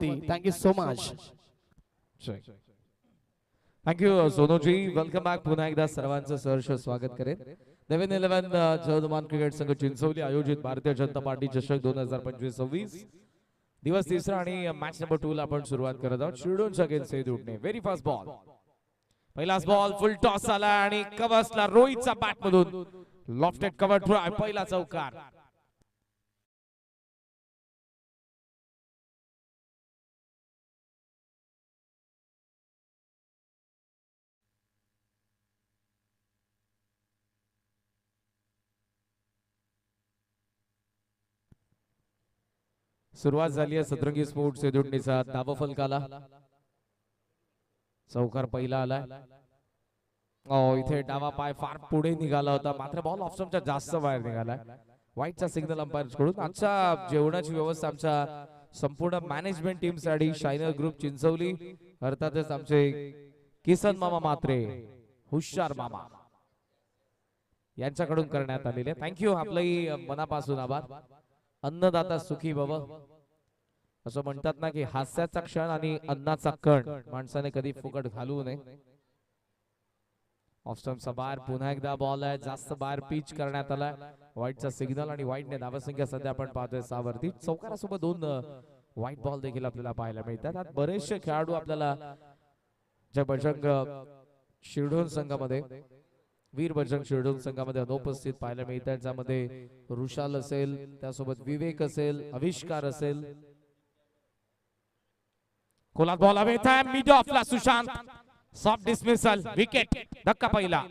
Thank you so much. Thank you Sonu ji. Welcome back. पुन्हा एकदा सर्वांचं सहर्ष स्वागत करेन. नवीन 11 जर्मन क्रिकेट संघ चिंचवली आयोजित भारतीय जनता पार्टी चषक 2025-26 दिवस तिसरा आणि मॅच नंबर 2 ला आपण सुरुवात करत आहोत. शिरडूनच्या अगेन्स्ट सेद उठणे. Very fast ball. पहिलाच बॉल फुल टॉस आला आणि कवसला रोहितचा बॅट मधून लॉफ्टेड कव्हर ट्राय. पहिला चौकार. सुरुवात झाली आहे सतरंगी स्पोर्ट्स सेदुंडीचा. दाबा फलकाला चौकार पहिला आलाय. इथे डावा पाय फार पुढे निघाला होता, मात्र बॉल ऑफस्टंपच्या जास्त बाहेर निघालाय. व्हाईटचा सिग्नल अंपायर कडून. आजच्या जेवणाची व्यवस्था आमच्या संपूर्ण मॅनेजमेंट टीम साठी शायनर ग्रुप चिंचवली, अर्थातच आमचे किसन मामा मात्रे, हुशार मामा यांच्याकडून करण्यात आलेले. थँक्यू. आपलंही मनापासून आभार. अन्नदाता सुखी बाबा असं म्हणतात ना की हास्याचा क्षण आणि अन्नाचा कण माणसाने कधी फुकट घालवू नये. ऑफस्टंपचा बाहेर पुन्हा एकदा बॉल आहे, जास्त बाहेर पिच करण्यात आलाय. व्हाईटचा सिग्नल आणि व्हाईटने धावसंख्या सध्या आपण पाहतोय 6 वरती. चौकारासोबत 2 व्हाईट बॉल देखील आपल्याला पाहायला मिळतात. त्यात बरेचसे खेळाडू आपल्याला ज्या बजरंग शिरढोण संघामध्ये, वीर बजरंग शिरढोण संघामध्ये अनुपस्थित पाहायला मिळतात. ज्यामध्ये रुशाल असेल, त्यासोबत विवेक असेल, आविष्कार असेल. कोलात बॉल हवेत आहे. मिड ऑफला सुशांत. Soft dismissal. विकेट. धक्का पहिला.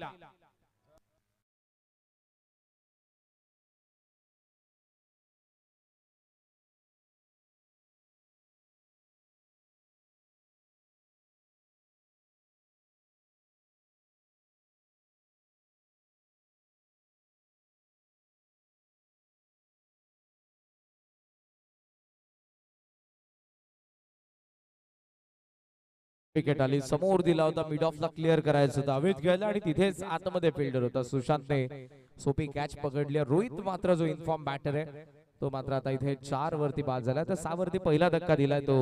विकेट आली. समोर दिला होता, मिड ऑफला क्लिअर करायचं होतं, हवेत गेला आणि तिथेच आतमध्ये फिल्डर होता. सुशांतने सोपी कॅच पकडली. रोहित मात्र जो इन्फॉर्म बॅटर आहे तो मात्र आता इथे 4 वरती बाद झाला. तर 6 वरती पहिला धक्का दिलाय तो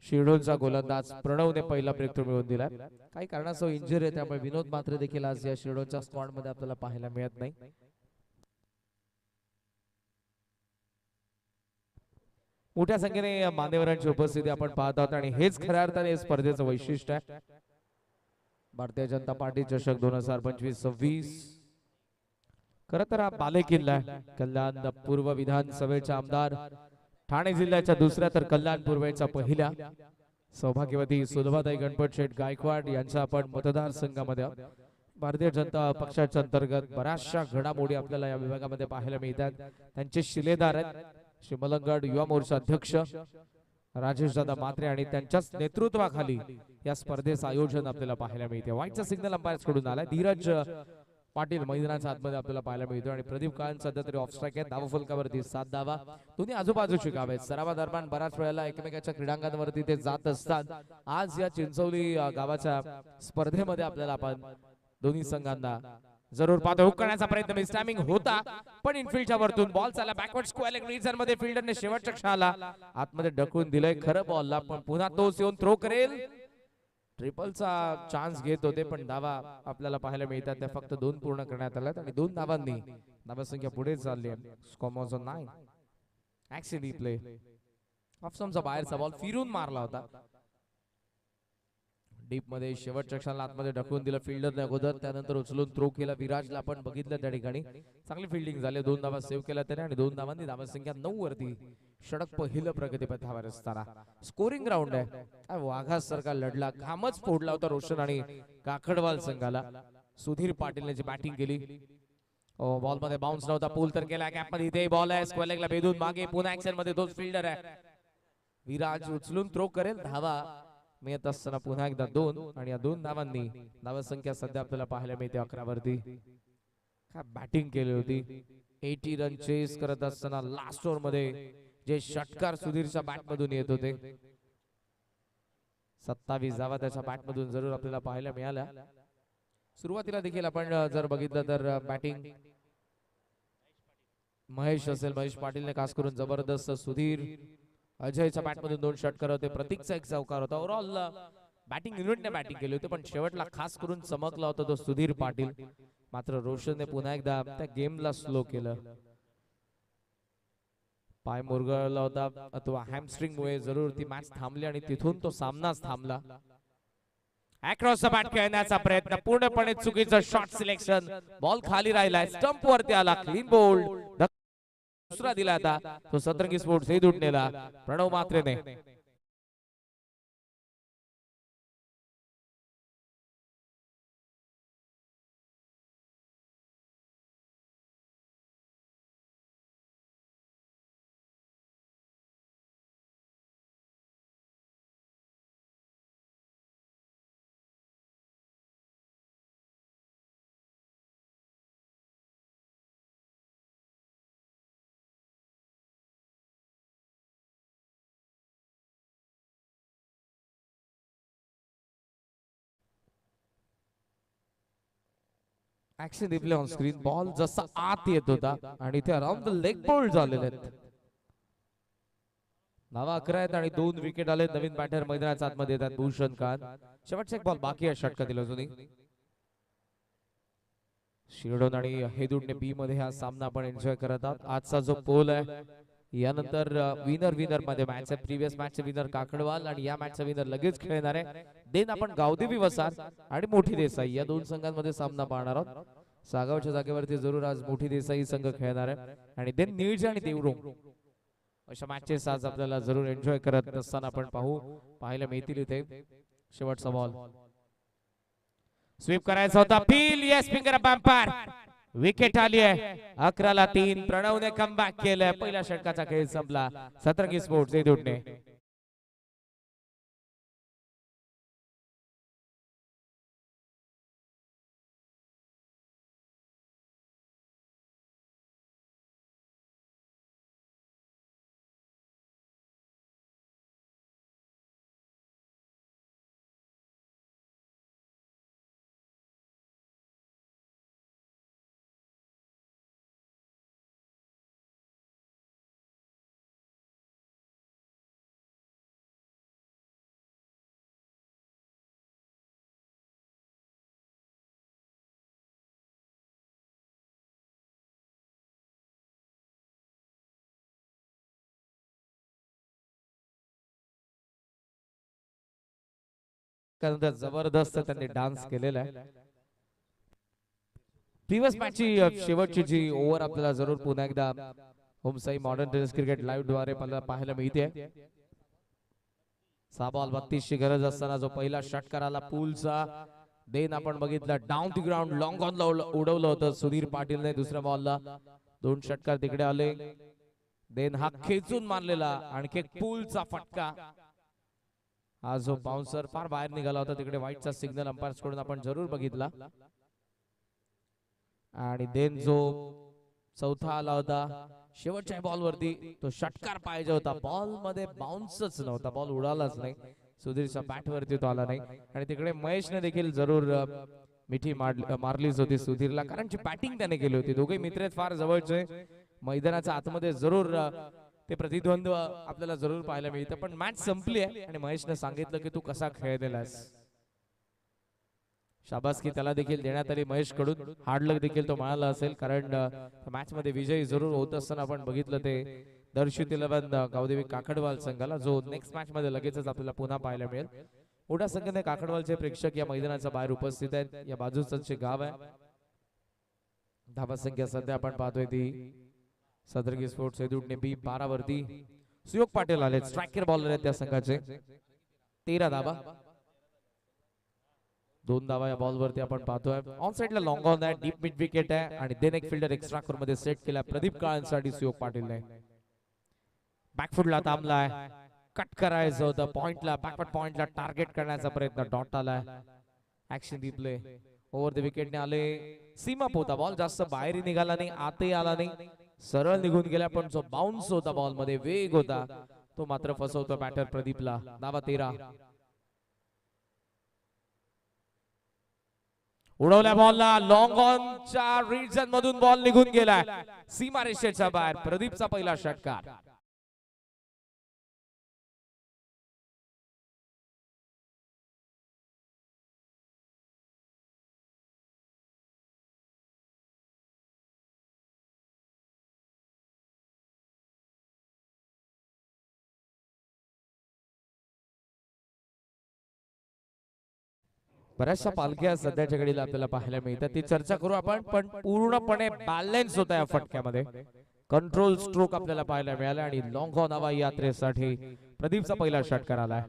शिरढोणचा गोलंदाज प्रणवने पहिला ब्रेक थ्रू मिळवून दिलाय. काही कारणास्तव इंजुरी आहे, त्यामुळे विनोद मात्र देखील आज या शिरढोणच्या स्क्वॉड मध्ये आपल्याला पाहायला मिळत नाही. मोठ्या संख्येने मान्यवरांची उपस्थिती आपण पाहत आहोत आणि हेच खऱ्या अर्थाने स्पर्धेचं वैशिष्ट्य आहे. भारतीय जनता पार्टी चषक 2025-26 खर तर हा बालेकिल्ला आहे. कल्याण पूर्व विधानसभेच्या आमदार, ठाणे जिल्ह्याच्या दुसऱ्या तर कल्याण पूर्वेच्या पहिल्या सौभाग्यवती सुधभाताई गणपत शेठ गायकवाड यांच्या आपण मतदारसंघामध्ये. भारतीय जनता पक्षाच्या अंतर्गत बऱ्याचशा घडामोडी आपल्याला या विभागामध्ये पाहायला मिळतात. त्यांचे शिलेदार आहेत श्री मलंगड युवा मोर्चा अध्यक्ष राजेश दादा मात्रे आणि त्यांच्याच नेतृत्वाखाली या स्पर्धेचं आयोजन आपल्याला पाहायला मिळते. व्हाईटचा सिग्नल अंपायर कडून आलाय. धीरज पाटील मैदानाच्या आतमध्ये आपल्याला पाहायला मिळतो आणि प्रदीप काळन सध्या तरी ऑफ स्ट्राईक आहे. धावफलकावरती 7 धावा. दोन्ही आजूबाजूची गाव आहेत. सरावादरम्यान बऱ्याच वेळेला एकमेकाच्या क्रीडांगणावरती ते जात असतात. आज या चिंचवली गावाच्या स्पर्धेमध्ये आपल्याला आपण दोन्ही संघांना जरूर पाहतो. हुक करण्याचा प्रयत्न, मिस टायमिंग होता, पण इनफिल्डच्या वरतून बॉल चालला बॅकवर्ड स्क्वेअर लेग रीजन मध्ये. फिल्डरने शेवटच्या क्षणाला आतमध्ये ढकलून दिलंय खरं बॉलला, पण पुन्हा तोच येऊन थ्रो करेल. ट्रिपलचा चान्स घेत होते, पण धावा आपल्याला पाहायला मिळतात त्या फक्त 2 पूर्ण करण्यात आल्यात आणि 2 धावांनी धावसंख्या पुढे चालली आहे. Score on 9. Action play. ऑफस्टंपचा बाहेरचा बॉल फिरून मारला होता डीप मध्ये. शेवटच्या क्षणाला आतमध्ये ढकलून दिलं फिल्डरने अगोदर, त्यानंतर उचलून थ्रो केला. विराजला आपण बघितलं त्या ठिकाणी चांगली फिल्डिंग झाली. 2 धावा सेव्ह केल्या त्याने आणि 2 धावांनी धावसंख्या 9 वरती. षटक पहिलं प्रगतीपथावर असताना स्कोरिंग ग्राउंड आहे. काय वाघासारखा लढला, घामच फोडला होता रोशन आणि काकडवाल संघाला. सुधीर पाटीलने जी बॅटिंग केली. बॉल मध्ये बाउन्स नव्हता, पूल तर केला गॅप मध्ये. इथे बॉल आहे स्क्वेअर लेगला भेदून मागे. पुन्हा ऍक्शन मध्ये तोच फिल्डर आहे. विराज उचलून थ्रो करेल. धावा मिळत असताना पुन्हा एकदा 2 आणि या 2 धावांनी धावसंख्या सध्या आपल्याला पाहायला मिळते 11 वरती. काय बॅटिंग केली होती. 80 रन चेस करत असताना लास्ट ओव्हर मध्ये जे षटकार सुधीरच्या बॅट मधून येत होते. 27 धावा त्याच्या बॅट मधून जरूर आपल्याला पाहायला मिळाल्या. सुरुवातीला देखील आपण जर बघितलं तर बॅटिंग महेश असेल, महेश पाटीलने खास करून जबरदस्त सुधीर अजयच्या बॅट मधून 2 षटकार होते, प्रतीकचा एक चौकार होता. ओव्हरऑल बॅटिंग युनिटने बॅटिंग केली होती, पण शेवटला खास करून चमकला होता तो सुधीर पाटील. मात्र रोशनने पुन्हा एकदा त्या गेमला स्लो केलं. पाय मुरगळला होता अथवा हॅमस्ट्रिंग मुळे जरूर ती मॅच थांबली आणि तिथून तो सामनाच थांबला. अक्रॉस द बॅट खेळण्याचा प्रयत्न पूर्णपणे चुकीचं शॉट सिलेक्शन. बॉल खाली राहिलाय, स्टंप वरती आला, क्लीन बोल्ड. दुसरा दिला आता तो सतरंगी स्पोर्ट्स हे नेला प्रणव मात्रेने. Action replay on screen. Ball जसा आत येत होता आणि ते अराउंड द लेग बोल्ड झालेले आहेत. नावा 11 आहेत आणि 2 विकेट आले. नवीन बॅटर मैदानाच्या आतमध्ये येतात भूषण खान. शेवटचा एक बॉल बाकी आहे षटकार दिला जुनी. शिरडोन आणि हेदुडने बी मध्ये हा सामना आपण एन्जॉय करत आहोत. आजचा जो पोल आहे यानंतर विनर मध्ये मॅच आहे. प्रीवियस मॅचचे विनर काकडवाल आणि या मॅचचा विनर लगेच खेळणार आहे. देन आपण गावदेवी वसार आणि मोठी देसाई या 2 संघांमध्ये सामना पाहणार आहोत. सागावच्या जागेवरती जरूर आज मोठी देसाई संघ खेळणार आहे आणि देन निळजे आणि देवरुंग अशा मॅचेस आज आपल्याला जरूर एन्जॉय करत असताना आपण पाहायला मिळतील. इथे शेवटचा बॉल स्वीप करायचा होता. Feel yes finger bumper. Wicket आली आहे. 11-3. प्रणवने कमबॅक केलं. पहिल्या षटकाचा खेळ संपला. सतरंगी स्पोर्ट्स देवरुंगने. जबरदस्त त्यांनी डान्स केलेला आहे. प्रीवियस मॅचची शेवटची जी ओव्हर आपल्याला जरूर पुन्हा एकदा होमसाई मॉडर्न टेनिस क्रिकेट लाईव्ह द्वारे पाहायला मिळते. 6 बॉल 32 ची गरज असताना जो पहिला षटकार आला पूलचा. देन आपण बघितलं down the ground long on उडवलं होतं सुधीर पाटीलने. दुसऱ्या बॉलला 2 षटकार तिकडे आले. देन हा खेचून मारलेला आणखी एक पूलचा फटका. हा जो बाउन्सर फार बाहेर निघाला होता तिकडे व्हाईटचा सिग्नल अंपायर्स कडून आपण जरूर बघितला. आणि देन जो चौथा आला होता शेवटच्या बॉल वरती तो षटकार पाहिजे होता. बॉल मध्ये बाउन्सच नव्हता, बॉल उडालाच नाही. सुधीरच्या बॅट वरती तो आला नाही आणि तिकडे महेशने देखील जरूर मिठी मारलीच होती सुधीरला, कारण जी बॅटिंग त्याने केली होती. दोघे मित्र आहेत फार जवळचे. मैदानाच्या आतमध्ये जरूर ते प्रतिद्वंद्व आपल्याला जरूर पाहायला मिळतं. पण मॅच संपली आहे आणि महेशने सांगितलं की तू कसा खेळलेलास. शाबासकी त्याला देखील देण्यात आली महेश कडून. हार्ड लक देखील तो मिळाला असेल, कारण मॅच मध्ये विजयी जरूर होत असताना आपण बघितलं ते दर्शित 11 गावदेवी काकडवाल संघाला, जो नेक्स्ट मॅच मध्ये लगेचच आपल्याला पुन्हा पाहायला मिळेल. मोठ्या संख्येने काकडवालचे प्रेक्षक या मैदानाच्या बाहेर उपस्थित आहेत. या बाजूचे गाव आहे. धावा संख्या सध्या आपण पाहतोय ती सदरगी स्पोर्ट्स हेदुडने बी 12 वरती. सुयोग पाटील आले, स्ट्रायकर बॉलर आहेत त्या संघाचे. 13 धावा, 2 धावा या बॉल वरती आपण पाहतोय. ऑन साइडला लॉंग ऑन आहे, डीप मिड विकेट आहे आणि देन एक फिल्डर एक्स्ट्रा कोर मध्ये सेट केला प्रदीप काळांसाठी सुयोग पाटीलने. बॅकफुटला थांबलाय, कट करायचं होतं पॉइंटला, बॅकवर्ड पॉइंटला टार्गेट करण्याचा प्रयत्न, डॉट आलाय. ऍक्शन रिप्ले ओव्हर द विकेटने आले. सीमा होता बॉल, जास्त बाहेर निघाला नाही, आतही आला नाही, सरळ निघून गेला. पण जो बाउन्स होता बॉल मध्ये, वेग होता, तो मात्र फसवतो बॅटर प्रदीपला. धावा 13. उडवल्या बॉलला, लॉंग ऑनच्या रिजन मधून बॉल निघून गेलाय सीमा रेषेच्या बाहेर. प्रदीपचा पहिला षटकार. बऱ्याचशा पालख्या सध्याच्या घडीला आपल्याला पाहायला मिळतात, ती चर्चा करू आपण. पण पूर्णपणे बॅलन्स होता या फटक्यामध्ये. कंट्रोल स्ट्रोक आपल्याला पाहायला मिळाला आणि लॉंग ऑन हवाई यात्रेसाठी प्रदीपचा पहिला षटकार आलाय.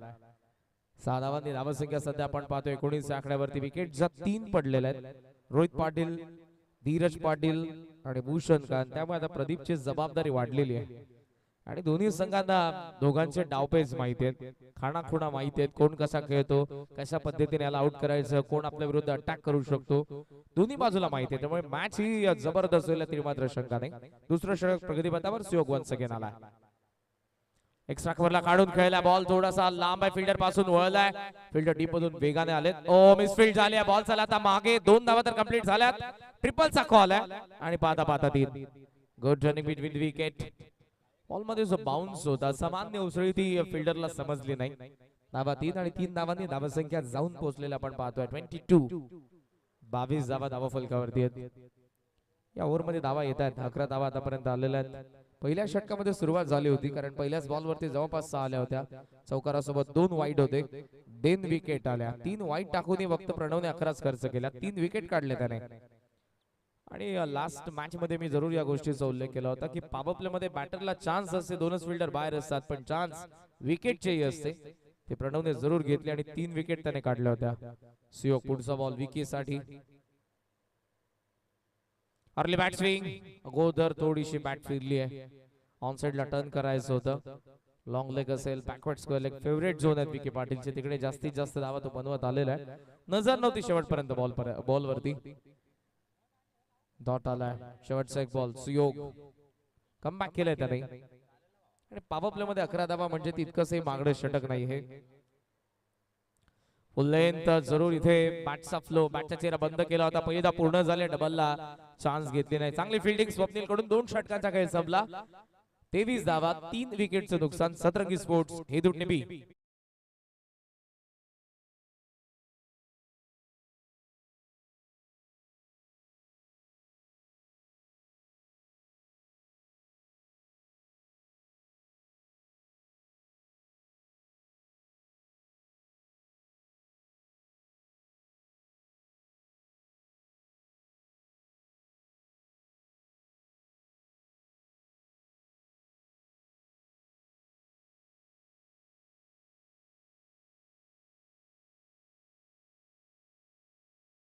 6 धावांनी धावसंख्या सध्या आपण पाहतो 19 आकड्यावरती. विकेटच्या 3 पडलेल्या आहेत. रोहित पाटील, धीरज पाटील आणि भूषण खान. त्यामुळे आता प्रदीपची जबाबदारी वाढलेली आहे आणि दोन्ही संघांना दोघांचे डावपेच माहिती आहेत, खाणाखुणा माहिती आहेत, कोण कसा खेळतो, कशा पद्धतीने याला आउट करायचं, कोण आपल्या विरुद्ध अटॅक करू शकतो, दोन्ही बाजूला माहिती आहे. त्यामुळे मॅच ही जबरदस्त होईल तरी मात्र शंका नाही. दुसरं षटक प्रगतीपथावर सुयोग वन्स अगेन आला. एक्स्ट्रा कव्हरला काढून खेळला बॉल, थोडासा लांब आहे, फिल्डर पासून वळलाय, फिल्डर डीप मधून वेगाने आले. ओ मिसफील्ड झाली, बॉल चला आता मागे. 2 धावा तर कंप्लीट झाल्यात. ट्रिपलचा कॉल आहे आणि पाहता पाहता 3. Good running between wicket. Ball मध्ये जो बाउन्स होता, सामान्य उसळी ती फिल्डरला समजली नाही. धावा 3 आणि 3 धावांनी धावसंख्या जाऊन पोहोचलेला आपण पाहतोय 22. 22 धावा धावा फलकावरती आहेत. या ओव्हर मध्ये धावा येत आहेत. 11 धावा आतापर्यंत आलेल्या आहेत. पहिल्या षटकामध्ये सुरुवात झाली होती कारण पहिल्याच बॉलवरती जवळपास 6 आल्या होत्या. चौकारासोबत 2 वाईट होते, 2 विकेट आल्या. 3 वाईट टाकून फक्त प्रणवने 11च खर्च केला. 3 विकेट काढले त्याने. आणि लास्ट मॅच मध्ये मी जरूर या गोष्टीचा उल्लेख केला होता की पॉवर प्ले मध्ये बॅटरला चान्स असते, 2च फिल्डर बाहेर असतात, पण चान्स विकेटचेही असते. ते प्रणवने जरूर घेतले आणि 3 विकेट त्याने काढल्या होत्या. सुयोग पुढचा बॉल विकी साठी. अर्ली बॅट स्विंग, अगोदर थोडीशी बॅट फिरली आहे. ऑन साइडला टर्न करायचं होतं. लॉंग लेग असेल, backward square leg favourite zone आहेत विकी पाटीलचे, तिकडे जास्तीत जास्त धावा तो बनवत आलेला आहे. नजर नव्हती शेवटपर्यंत बॉल वरती. डॉट आलाय. शेवटचा एक बॉल सुयोग कमबॅक केलंय त्याने आणि पॉवर प्ले मध्ये 11 धावा म्हणजे तितकंसही मागणं षटक नाही. हे फुल लेंथ जरूर इथे बॅटचा फ्लो, बॅटचा चेहरा बंद केला होता. पहिला पूर्ण झाले, डबलला चान्स घेतली नाही. चांगली फिल्डिंग स्वप्नील कडून. 2 षटकांचा खेळ संपला. 23 धावा, 3 विकेटचं नुकसान. सतरंगी स्पोर्ट्स हे दुटणे बी.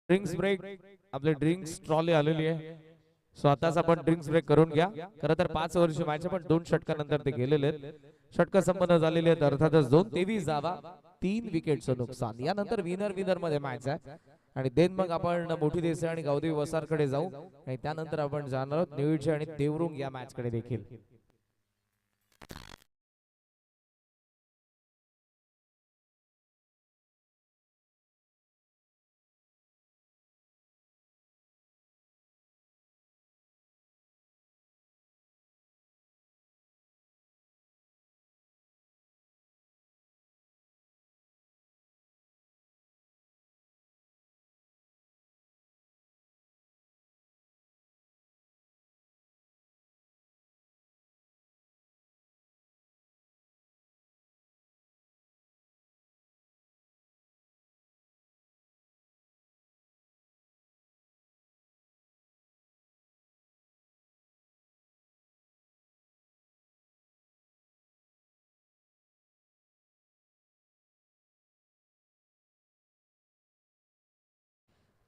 ड्रिंक्स ब्रेक, आपले ड्रिंक्स ट्रॉली आलेली आहे. सो आताच आपण ड्रिंक्स ब्रेक करून घ्या. खरं तर 5 वर्ष मॅच पण 2 षटकानंतर ते गेलेले आहेत. षटक संपन्न झालेले आहेत अर्थातच 2. 23 धावा, 3 विकेटचं नुकसान. यानंतर विनर मध्ये मॅच आहे आणि देन मग आपण मोठी देसाई आणि गावदेवी वसारकडे जाऊ आणि त्यानंतर आपण जाणार आहोत निळचे आणि देवरुंग या मॅच कडे देखील.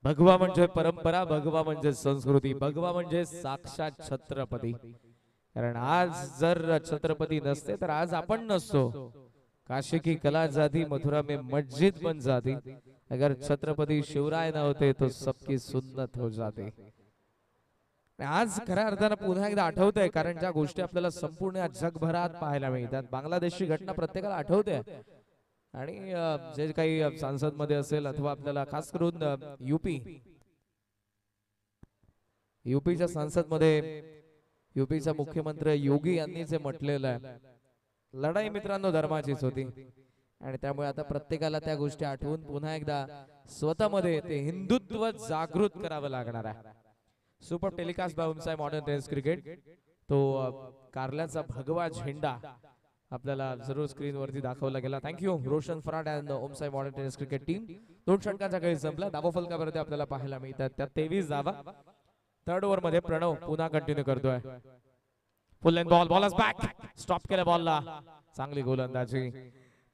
भगवा म्हणजे परंपरा, भगवा म्हणजे संस्कृती, भगवा म्हणजे साक्षात छत्रपती. कारण आज जर छत्रपती नसते तर आज आपण नसतो. काशी की कला जाती, मथुरा में मस्जिद बन जाती. अगर छत्रपती शिवराय न होते तो सबकी सुन्नत हो जाते. आज खऱ्या अर्थानं पुन्हा एकदा आठवतंय कारण ज्या गोष्टी आपल्याला संपूर्ण जगभरात पाहायला मिळतात. बांगलादेशची घटना प्रत्येकाला आठवते आणि जे काही संसद मध्ये असेल अथवा आपल्याला खास करून युपीच्या संसद मध्ये युपीचा मुख्यमंत्री योगी यांनी जे म्हटलेलं आहे, लढाई मित्रांनो धर्माचीच होती आणि त्यामुळे आता प्रत्येकाला त्या गोष्टी आठवून पुन्हा एकदा स्वतःमध्ये ते हिंदुत्व जागृत करावं लागणार आहे. Super telecast bye उमसाय modern tennis cricket. तो कारल्याचा भगवा झेंडा आपल्याला जरूर स्क्रीनवरती दाखवला गेला. Thank you Roshan farad and Om Sai modern tennis cricket team. 2 षटकांचा खेळ संपला. धावा फलकावरती आपल्याला पाहायला मिळतात त्या 23 धावा. थर्ड ओव्हर मध्ये प्रणव पुन्हा कंटिन्यू करतोय. फुल length ball, ball back, stop केला बॉलला. चांगली गोलंदाजी.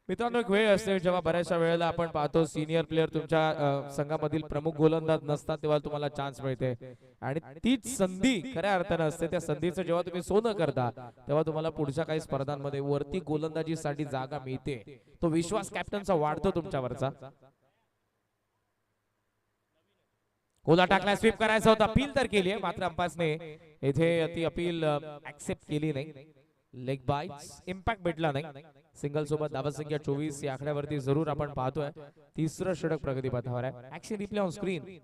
मित्रांनो, एक वेळ असते जेव्हा बऱ्याचशा वेळेला आपण पाहतो सिनियर प्लेअर तुमच्या संघामधील प्रमुख गोलंदाज नसतात तेव्हा तुम्हाला चान्स मिळते आणि तीच संधी खऱ्या अर्थानं असते. त्या संधीचं जेव्हा तुम्ही सोनं करता तेव्हा तुम्हाला पुढच्या काही स्पर्धांमध्ये वरती गोलंदाजीसाठी जागा मिळते. तो विश्वास कॅप्टनचा वाढतो तुमच्यावरचा. गोला टाकला, स्वीप करायचा होता, अपील तर केली आहे मात्र अंपायरने येथे ती अपील ऍक्सेप्ट केली नाही. लेग बाइट्स, इम्पॅक्ट भेटला नाही. सिंगल सोबत धावसंख्या 24 या आकड्यावरती जरूर आपण पाहतोय. तिसरं षटक प्रगतीपथावर आहे. Action replay on screen.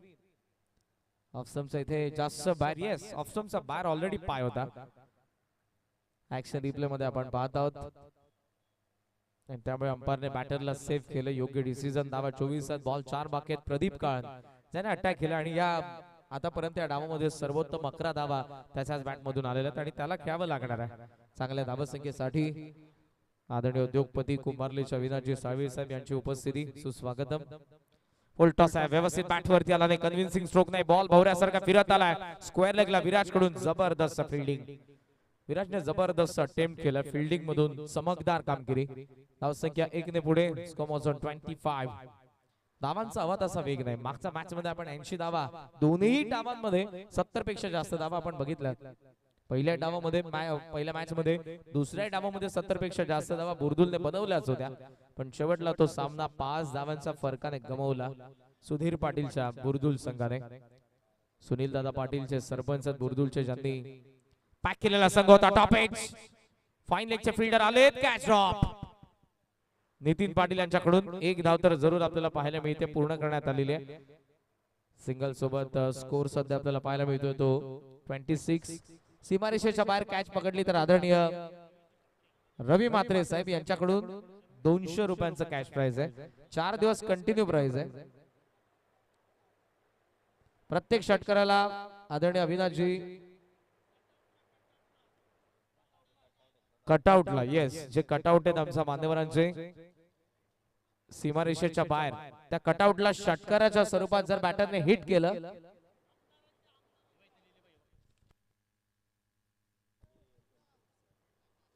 ऑफस्टम्पचा इथे जास्त बाहेर, येस ऑफस्टम्पचा बाहेर ऑलरेडी पाय होता. ऍक्शन रिप्ले मध्ये आपण पाहत आहोत आणि त्यामुळे अंपायरने बॅटरला सेव्ह केलं. योग्य डिसिजन. धावा 24, बॉल 4 बाकी आहेत. प्रदीप काळन ज्याने अटॅक केला आणि या आतापर्यंत या डावामध्ये सर्वोत्तम 11 धावा त्याच्याच बॅट मधून आलेल्या आहेत आणि त्याला खेळावं लागणार आहे. चांगल्या धावसंख्येसाठी आदरणीय उद्योगपती कुंभारलीच्या अविनाशजी साळवी साहेब यांची उपस्थिती. सुस्वागतम. फुल टॉस आहे, व्यवस्थित बॅट वरती आला नाही, कन्व्हिन्सिंग स्ट्रोक नाही, बॉल भवऱ्यासारखा फिरत आलाय स्क्वेअर लेगला. विराज कडून जबरदस्त फिल्डिंग. विराजने जबरदस्त अटेम्प्ट केला फिल्डिंग मधून, चमकदार कामगिरी. धावसंख्या 1 ने पुढे. Score on 25. धावांचा हवा तसा वेग नाही. मागच्या मॅच मध्ये आपण 80 धावा, दोन्ही डावांमध्ये 70 पेक्षा जास्त धावा आपण बघितल्या. पहिल्या डावामध्ये पहिल्या मॅच मध्ये, दुसऱ्या डावामध्ये 70 पेक्षा जास्त धावा बुर्दुलने बनवल्याच होत्या पण शेवटला तो सामना 5 धावांच्या फरकाने गमावला सुधीर पाटीलच्या बुर्दुल संघाने. सुनील दादा पाटीलचे सरपंच बुर्दुलचे, ज्यांनी पॅक केलेला संघ होता. टॉप एज फाईन लेगचे फिल्डर आलेत. Catch drop. नितीन पाटील यांच्याकडून 1 धाव तर जरूर आपल्याला पाहायला मिळते, पूर्ण करण्यात आलेली आहे. सिंगल सोबत स्कोर सध्या आपल्याला पाहायला मिळतोय तो 26. सीमारेषेच्या बाहेर कॅच पकडली तर आदरणीय रवी मात्रे साहेब यांच्याकडून 200 रुपयांचं कॅश प्राइज आहे. 4 दिवस कंटिन्यू प्राइज आहे. प्रत्येक षटकाराला आदरणीय अविनाशजी कटआउटला, येस जे कटआउट आहेत आमच्या मान्यवरांचे सीमारेषेच्या बाहेर, त्या कटआउटला षटकाराच्या स्वरूपात जर बॅटरने हिट केलं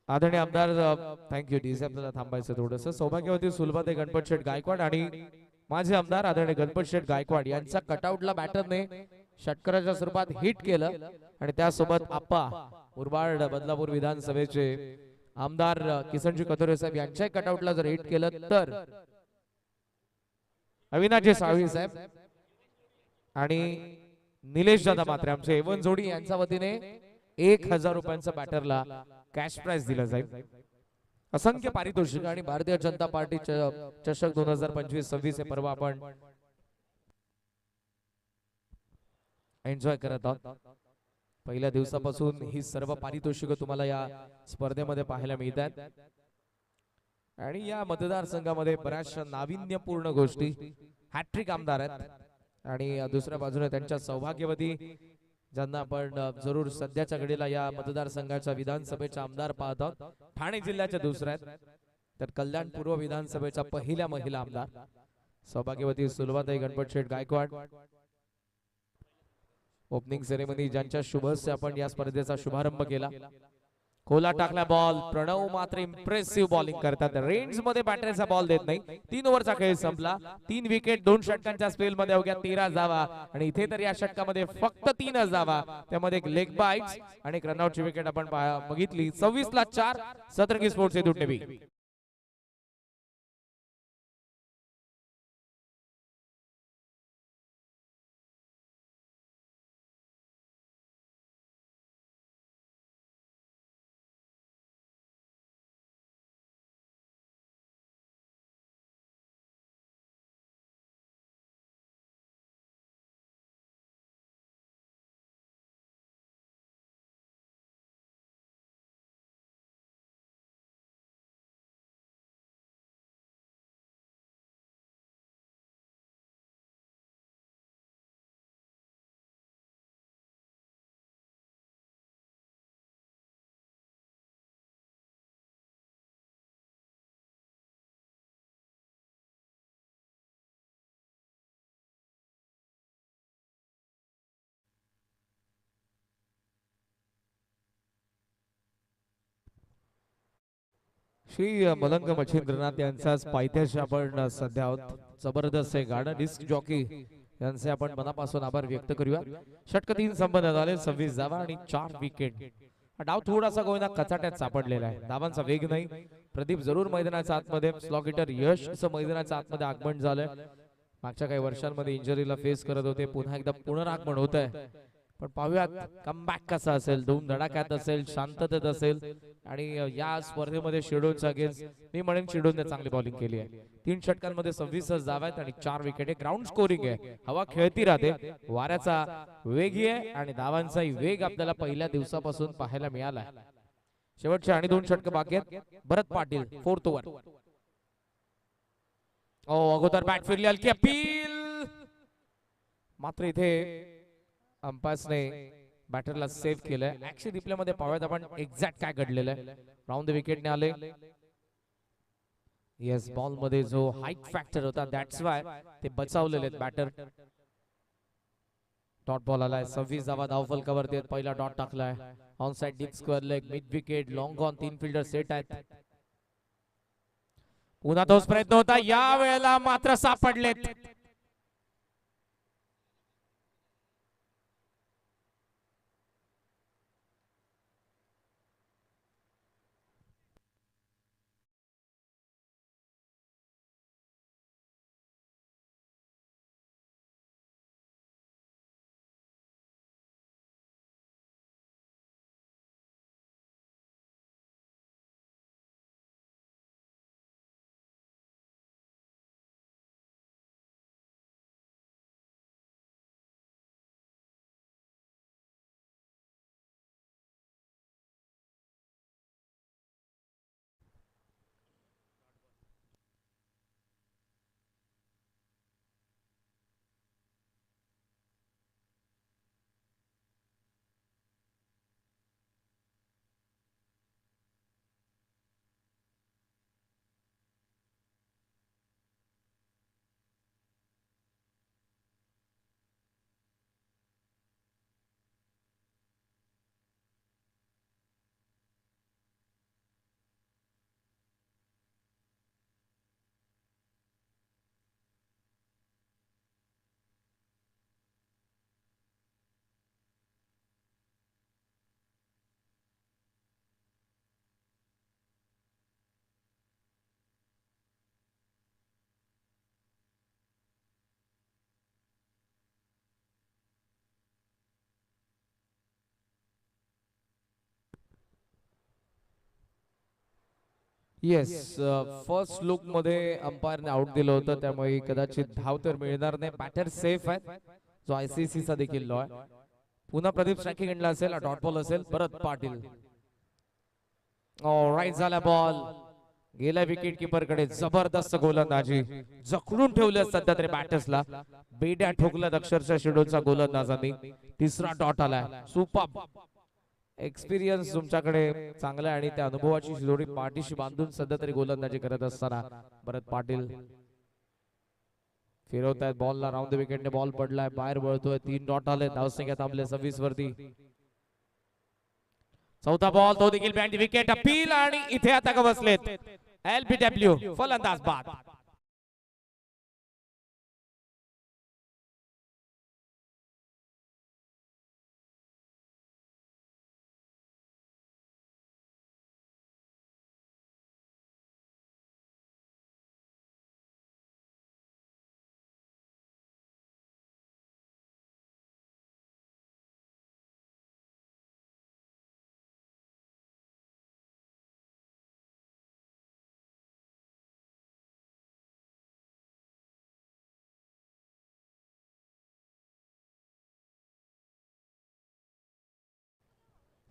आदरणीय आमदार, थँक्यू डीसी, आपल्याला थांबायचं थोडंसं. सौभाग्यवती सुलभाते गणपत शेठ गायकवाड आणि माझे आमदार आदरणीय गणपत शेठ गायकवाड यांचा कटआउटला बॅटरने षटकाराच्या स्वरूपात हिट केलं आणि त्यासोबत आप्पा मुरबाड बदलापूर विधानसभेचे आमदार किसनजी कथोरे साहेब यांच्या कटआउटला जर हिट केलं तर अविनाशजी साळवी साहेब आणि निलेश दादा मात्रे आमचे एवन जोडी यांच्या वतीने 1000 रुपयांचा बॅटरला कॅश प्राइज दिला जाईल. असंख्य पारितोषिक आणि भारतीय जनता पार्टी चषक 2025-26 हे पर्व आपण एन्जॉय करत आहोत. पहिल्या दिवसापासून ही सर्व पारितोषिकं तुम्हाला या स्पर्धेमध्ये पाहायला मिळतात आणि या मतदारसंघामध्ये बऱ्याचशा नाविन्यपूर्ण गोष्टी. हॅट्रिक आमदार आहेत आणि दुसऱ्या बाजूने त्यांच्या सौभाग्यवती ज्यांना आपण जरूर सध्याच्या घडीला या मतदारसंघाच्या विधानसभेचा आमदार पाहत आहोत. ठाणे जिल्ह्याच्या दुसऱ्या तर कल्याण पूर्व विधानसभेच्या पहिल्या महिला आमदार सौभाग्यवती सुलभाताई गणपत शेठ गायकवाड. ओपनिंग सेरेमनी ज्यांच्या शुभ हस्ते आपण या स्पर्धेचा शुभारंभ केला. खोला टाकला बॉल, प्रणव मात्र इम्प्रेसिव्ह बॉलिंग करतात. रेंज मध्ये बॅटरीचा बॉल देत नाही. 3 ओव्हरचा खेळ संपला. 3 विकेट 2 षटकांच्या स्पेल मध्ये अवघ्या 13 धावा आणि इथे तर या षटकामध्ये फक्त 3 धावा, त्यामध्ये एक लेग बाइट्स आणि एक रनआउटची विकेट आपण बघितली. 26 ला 4. सतर्की स्पोर्ट्स येथून श्री मलंग मच्छिंद्रनाथ यांचाच पायथ्याशी आपण सध्या आहोत. जबरदस्त आहे गाणं. डिस्क जॉकी यांचे आपण मनापासून आभार व्यक्त करूया. षटक 3 संपन्न झाले. 26 धावा आणि 4 विकेट. हा डाव थोडासा गोविंदा कचाट्यात सापडलेला आहे. धावांचा वेग नाही. प्रदीप जरूर मैदानाच्या आतमध्ये. स्लॉग हिटर यश मैदानाच्या आतमध्ये आगमन झालंय. मागच्या काही वर्षांमध्ये इंजरीला फेस करत होते. पुन्हा एकदा पुनरागमन होत आहे. पण पाहूयात कमबॅक कसा असेल. दोन धडाक्यात असेल, शांततेत असेल. आणि या स्पर्धेमध्ये शिडोनच्या अगेन्स्ट मी म्हणेन शिडोनने चांगली बॉलिंग केली आहे. 3 षटकांमध्ये 26 धावा आहेत आणि 4 विकेट आहे. ग्राउंड स्कोरिंग आहे. हवा खेळती राहते. वाऱ्याचा वेग आहे आणि धावांचाही वेग आपल्याला पहिल्या दिवसापासून पाहायला मिळाला. शेवटचे आणि 2 षटक बाकी आहेत. भरत पाटील 4th ओव्हर. अगोदर बॅट फिरली, हलकी अपील. मात्र इथे अंपायर्सने बॅटरला सेव्ह केलंय. ऍक्शन रिप्ले मध्ये पाहूयात आपण एक्झॅक्ट काय घडलेलं आहे. राऊंड द विकेटने आले. येस, बॉल मध्ये जो हाईट फॅक्टर होता दॅट्स वाय ते बचावलेले आहेत बॅटर. डॉट बॉल आलाय. 26 धावा धावफलकावरती आहेत. पहिला डॉट टाकलाय. On side deep square leg, mid wicket, long on. 3 fielder set आहेत. पुन्हा तोच प्रयत्न होता. या वेळेला मात्र सापडलेत. येस, फर्स्ट लुक मध्ये अंपायरने आउट दिलं होतं. त्यामुळे कदाचित धाव तर मिळणार नाही. बॅटर सेफ आहे, जो आयसीसी चा देखील लॉ आहे. पुन्हा प्रदीप स्ट्रायकिंग एंडला असेल. डॉट बॉल असेल. भरत पाटील राईट झाला बॉल. गेल्या विकेट किपर कडे. जबरदस्त गोलंदाजी. जखडून ठेवलं सध्या तरी बॅटर्सला. बेड्या ठोकल्यात अक्षरशः शिडोलच्या गोलंदाजांनी. तिसरा डॉट आलाय. सुपर एक्सपिरियन्स तुमच्याकडे चांगला आहे आणि त्या अनुभवाची जोडी पाठीशी बांधून सध्या तरी गोलंदाजी करत असताना भरत पाटील फिरवतायत बॉलला. राऊंड द विकेटने बॉल पडलाय. बाहेर वळतोय. 3 डॉट आले. धावसंख्या थांबले 26 वरती. चौथा बॉल, तो देखील बँड विकेट. अपील आणि इथे आता का बसलेत एलबीडब्ल्यू फलंदाज बाद.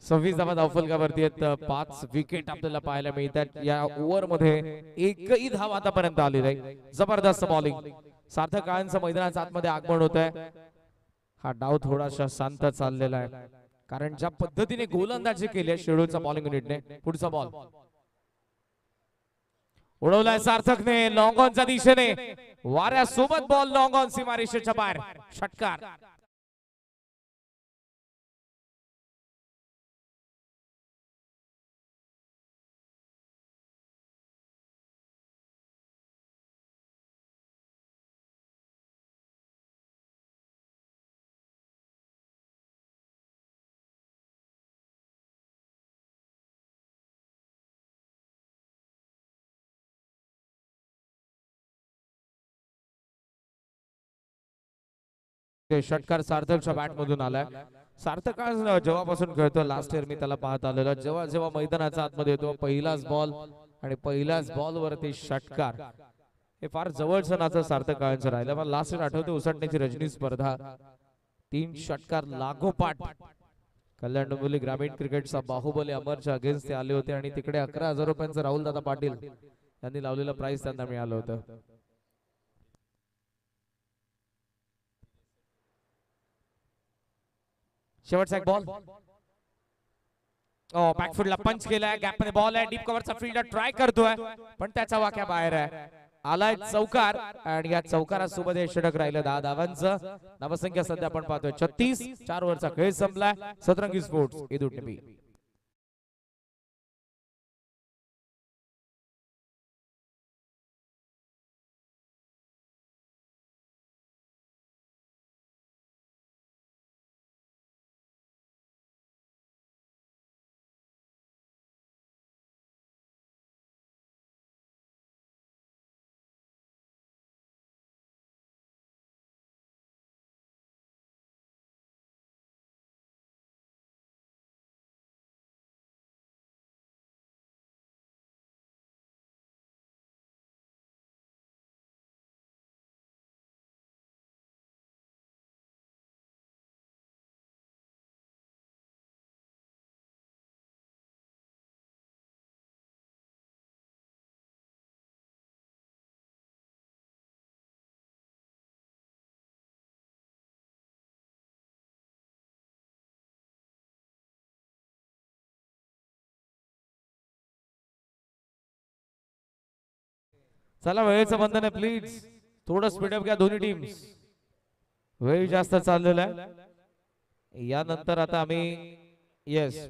सव्वीस धावा धावफलकावरती आहेत. 5 विकेट आपल्याला पाहायला मिळतात. या ओव्हर मध्ये एकही धाव आतापर्यंत आली नाही. जबरदस्त बॉलिंग. सार्थक काळांचं मैदानाच्या आतमध्ये आगमन होत आहे. हा डाव थोडासा शांत चाललेला आहे, कारण ज्या पद्धतीने गोलंदाजी केली शेड्यूलचा बॉलिंग युनिटने. पुढचा बॉल उडवलाय सार्थकने लॉंग ऑनच्या दिशेने. वाऱ्यासोबत बॉल लॉंग ऑन सीमारेषेच्या बाहेर. षटकार. षटकार सार्थकच्या बॅट मधून आलाय. सार्थक आज जेव्हापासून खेळतो, लास्ट इयर मी त्याला पाहत आलेलो, जेव्हा जेव्हा मैदानाच्या आतमध्ये येतो पहिलाच बॉल आणि पहिल्याच बॉल वरती षटकार, हे फार जवळचं नाचं सार्थक काळांचं राहिलं. मला लास्ट इयर आठवते उसटण्याची रजनी स्पर्धा, 3 षटकार लागोपाठ कल्याण डोंबिवली ग्रामीण क्रिकेटचा बाहुबली अमरच्या अगेन्स्ट ते आले होते आणि तिकडे 11,000 रुपयांचं राहुल दादा पाटील यांनी लावलेलं प्राइस त्यांना मिळालं होतं. शेवटचा एक बॉल, बॅकफुटला पंच केलाय, गॅप मध्ये बॉल आहे, डीप कव्हरचा फील्डर ट्राय करतोय पण त्याचा वाक्या बाहेर आहे. आलाय चौकार आणि या चौकारासोबत हे षटक राहिलं 10 धावांचं. धावसंख्या सध्या आपण पाहतोय 36. 4 ओव्हरचा खेळ संपलाय. सतरंगी स्पोर्ट्स इदुट्टी. चला वेळेचं बंधन आहे, प्लीज थोडं स्पीडअप घ्या दोन्ही टीम्स. वेळ जास्त चाललेला आहे. यानंतर आता आम्ही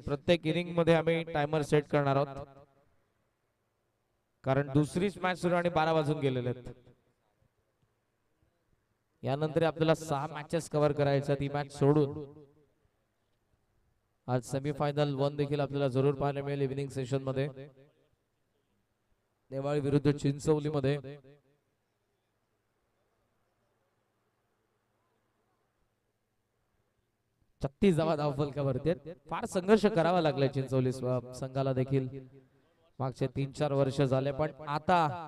प्रत्येक इनिंग मध्ये आम्ही टायमर सेट करणार आहोत, कारण दुसरीच मॅच सुरू आणि 12 वाजून गेलेले आहेत. यानंतर आपल्याला 6 मॅचेस कव्हर करायच्या, ती मॅच सोडून आज सेमीफायनल 1 देखील आपल्याला जरूर पाहायला मिळेल इव्हिनिंग सेशन मध्ये. नेवाळी विरुद्ध चिंचवली मध्ये 36 धावा धावफलकावरती आहेत. फार संघर्ष करावा लागलाय चिंचवली संघाला देखील मागचे 3-4 वर्ष झाले, पण आता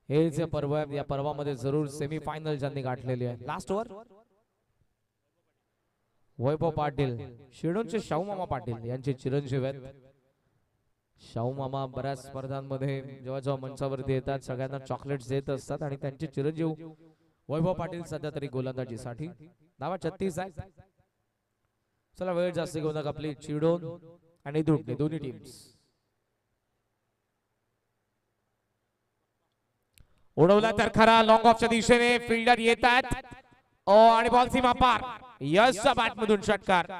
हे जे पर्व आहे या पर्वामध्ये जरूर सेमीफायनल ज्यांनी गाठलेली आहे. लास्ट ओव्हर वैभव पाटील, शिडोनचे शाहू मामा पाटील यांचे चिरंजीव आहेत. शाहू मामा बऱ्याच स्पर्धांमध्ये जेव्हा जेव्हा मंचावरती येतात सगळ्यांना चॉकलेट्स देत असतात आणि त्यांचे चिरंजीव वैभव पाटील सध्या तरी गोलंदाजीसाठी. धावा 36 आहेत. चला वेळ जास्त घेऊ नका प्लीज. चिडोन आणि दुटणे दोन्ही टीम्स उडवला तर खरा लॉंग ऑफच्या दिशेने फिल्डर येतात आणि बॉल सीमा पार. यशच्या बॅट मधून षटकार.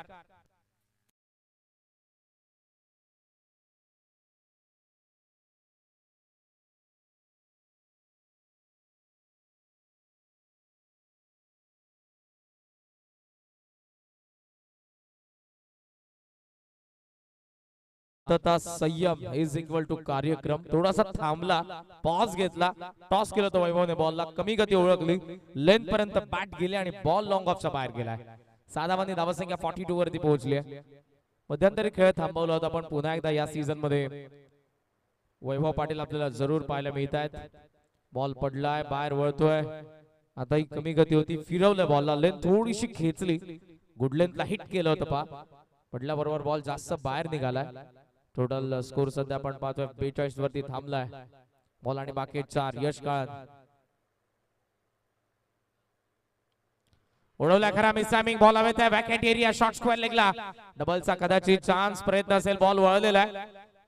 संयम इज इक्वल टू कार्यक्रम. थोडासा थांबला, पॉज घेतला, टॉस केलं तो वैभवने, बॉलला कमी गती ओळखली, लेंथ पर्यंत बॅट गेली आणि बॉल लॉंग ऑफच्या बाहेर गेलाय. साधावानी धावसंख्या 42 वरती पोहोचली आहे. मध्यंतरी खेळ थांबवला होता, पण पुन्हा एकदा या सीझन मध्ये वैभव पाटील आपल्याला जरूर पाहायला मिळत आहेत. बॉल पडलाय, बाहेर वळतोय. आता ही कमी गती होती, फिरवलं बॉलला, लेंथ थोडीशी खेचली, गुड लेंथला हिट केलं होतं पा, पडल्याबरोबर बॉल जास्त बाहेर निघालाय. टोटल स्कोर सध्या आपण पाहतोय 42 वरती थांबलाय. बॉल आणि बाकी 4. यश काळन उडवला खरा, मिसॅमिंग बॉल हवेत आहे, वॅकेंट एरिया, शॉर्ट स्क्वेअर लेगला, डबलचा कदाचित चान्स प्रयत्न असेल, बॉल वळलेला आहे,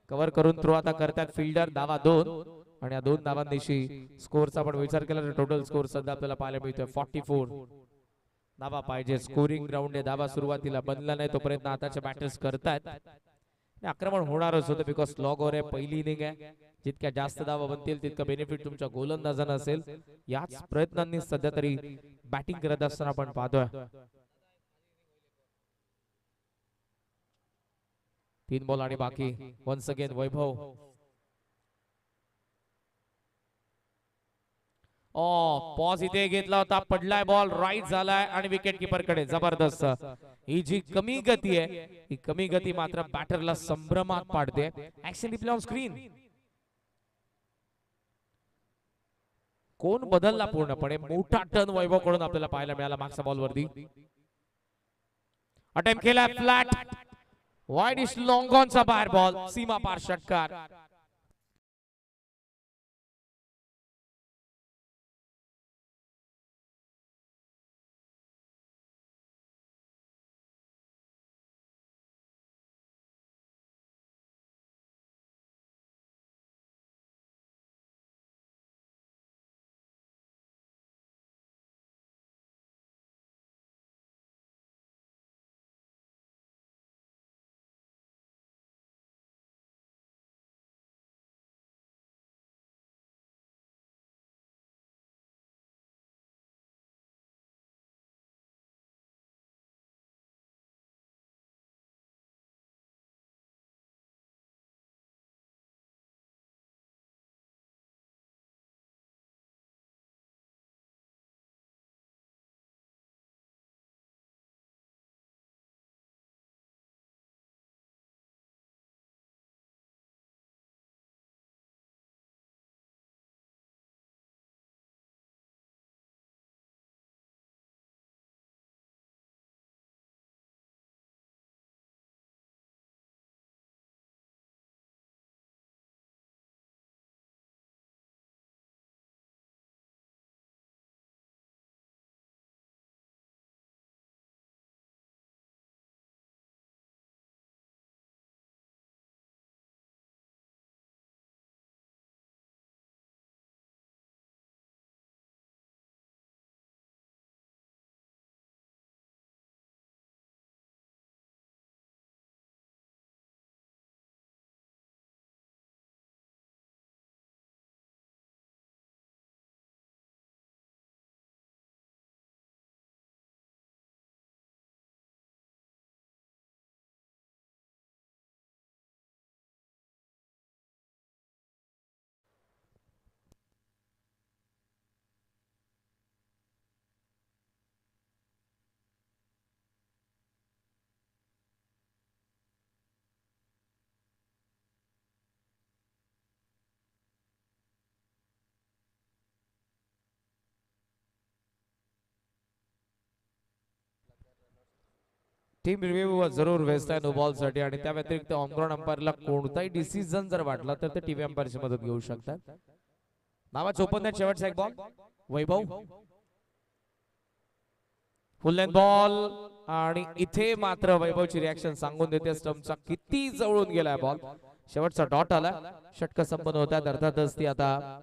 कव्हर करून थ्रो आता करतात फिल्डर. धावा 2 आणि या 2 धावांनिशी स्कोरचा आपण विचार केला तर टोटल स्कोर सध्या आपल्याला पाहायला मिळतोय 44 धावा पाहिजे. स्कोरिंग ग्राउंड आहे, धावा सुरुवातीला बनला नाही तोपर्यंत आताचे बॅटर्स करतात. आक्रमण होणारच होतं बिकॉज स्लॉग ओव्हर आहे, पहिली इनिंग आहे. जितक्या जास्त धावा बनतील तितकं बेनिफिट तुमच्या गोलंदाजांना असेल. याच प्रयत्नांनी सध्या तरी बॅटिंग करत असताना आपण पाहतोय. 3 बॉल आणि बाकी. वन्स अगेन वैभव पॉज इथे घेतला होता, पडलाय बॉल, राईट झालाय आणि विकेट किपर कडे. जबरदस्त. ही जी कमी गती आहे, ही कमी गती मात्र बॅटरला संभ्रमात पाडते. Action replay on screen. कोण बदलला पूर्णपणे. मोठा टर्न वैभव कडून आपल्याला पाहायला मिळाला मागच्या बॉल वरती. अटेम्प्ट केला फ्लॅट, वाईड इश लॉंग ऑनचा बाहेर बॉल, सीमा पार षटकार. टीम रिव्ह्यू जरूर वेस्ट आहे नो बॉल साठी, आणि त्या व्यतिरिक्त ऑनग्राउंड अंपायरला कोणताही डिसिजन जर वाटला तर ते टीव्ही अंपायरची मदत घेऊ शकतात. नावाचे ओपन शेवटचा एक बॉल वैभव. फुल लेंथ बॉल, आणि इथे मात्र वैभवची रिॲक्शन सांगून देते स्टंपचा किती जवळून गेलाय बॉल. शेवटचा डॉट आला, षटक संपन्न होतात. अर्थातच ती आता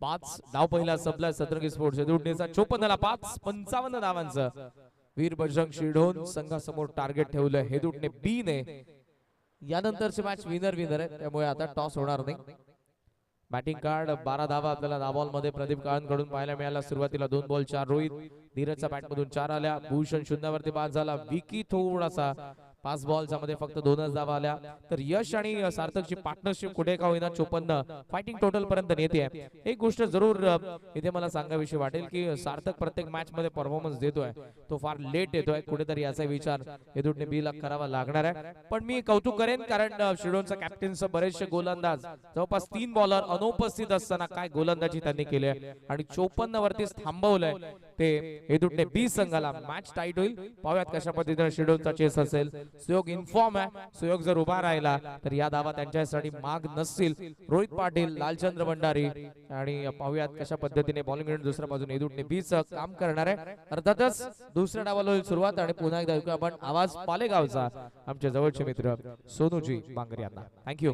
5 डाव पहिला संपला सतरंगी स्पोर्ट्स दुडणीचा. 54 ला 5, 55 धावांचं वीर बजरंग शिरढोण संघासमोर टार्गेट ठेवलं हेदुटणे बी ने. यानंतरची मॅच विनर आहे, त्यामुळे आता टॉस होणार नाही. बॅटिंग कार्ड 12 धावा आपल्याला नाबॉल मध्ये प्रदीप काळनकडून पाहायला मिळाला. सुरुवातीला 2 बॉल 4 रोहित. धीरजच्या बॅट मधून 4 आल्या. भूषण शून्यावरती बाद झाला. विकी थोडासा 5 बॉलच्या मध्ये फक्त 2च धावा आल्या. तर यश आणि सार्थकची पार्टनरशिप कुठे का होईना 54 फायटिंग टोटल पर्यंत नेते. एक गोष्ट जरूर इथे मला सांगावीशी वाटेल की सार्थक प्रत्येक मॅच मध्ये परफॉर्मन्स देतोय, तो फार लेट येतोय. कुठेतरी याचा विचार हेदुटणे बी ला करावा लागणार आहे. पण मी कौतुक करेन कारण शिडोनचा कॅप्टनचं बरेचसे गोलंदाज जवळपास 3 बॉलर अनुपस्थित असताना काय गोलंदाजी त्यांनी केली आहे आणि 54 वरतीच थांबवलंय ते हेदुटणे बी संघाला. मॅच टाईट होईल, पाहूयात कशा पद्धतीने शिडोनचा चेस असेल. सुयोग इन्फॉर्म आहे, सुयोग जर उभा राहिला तर या धावा त्यांच्यासाठी माग नसतील. रोहित पाटील, लालचंद्र भंडारी, आणि पाहूयात कशा पद्धतीने बॉलिंग युनिट दुसऱ्या बाजूने हेदुटणे बी चं काम करणार आहे. अर्थातच दुसऱ्या डावाला होईल सुरुवात, आणि पुन्हा एकदा ऐकूया आपण आवाज पालेगावचा आमचे जवळचे मित्र सोनूजी बांगरे यांना. Thank you.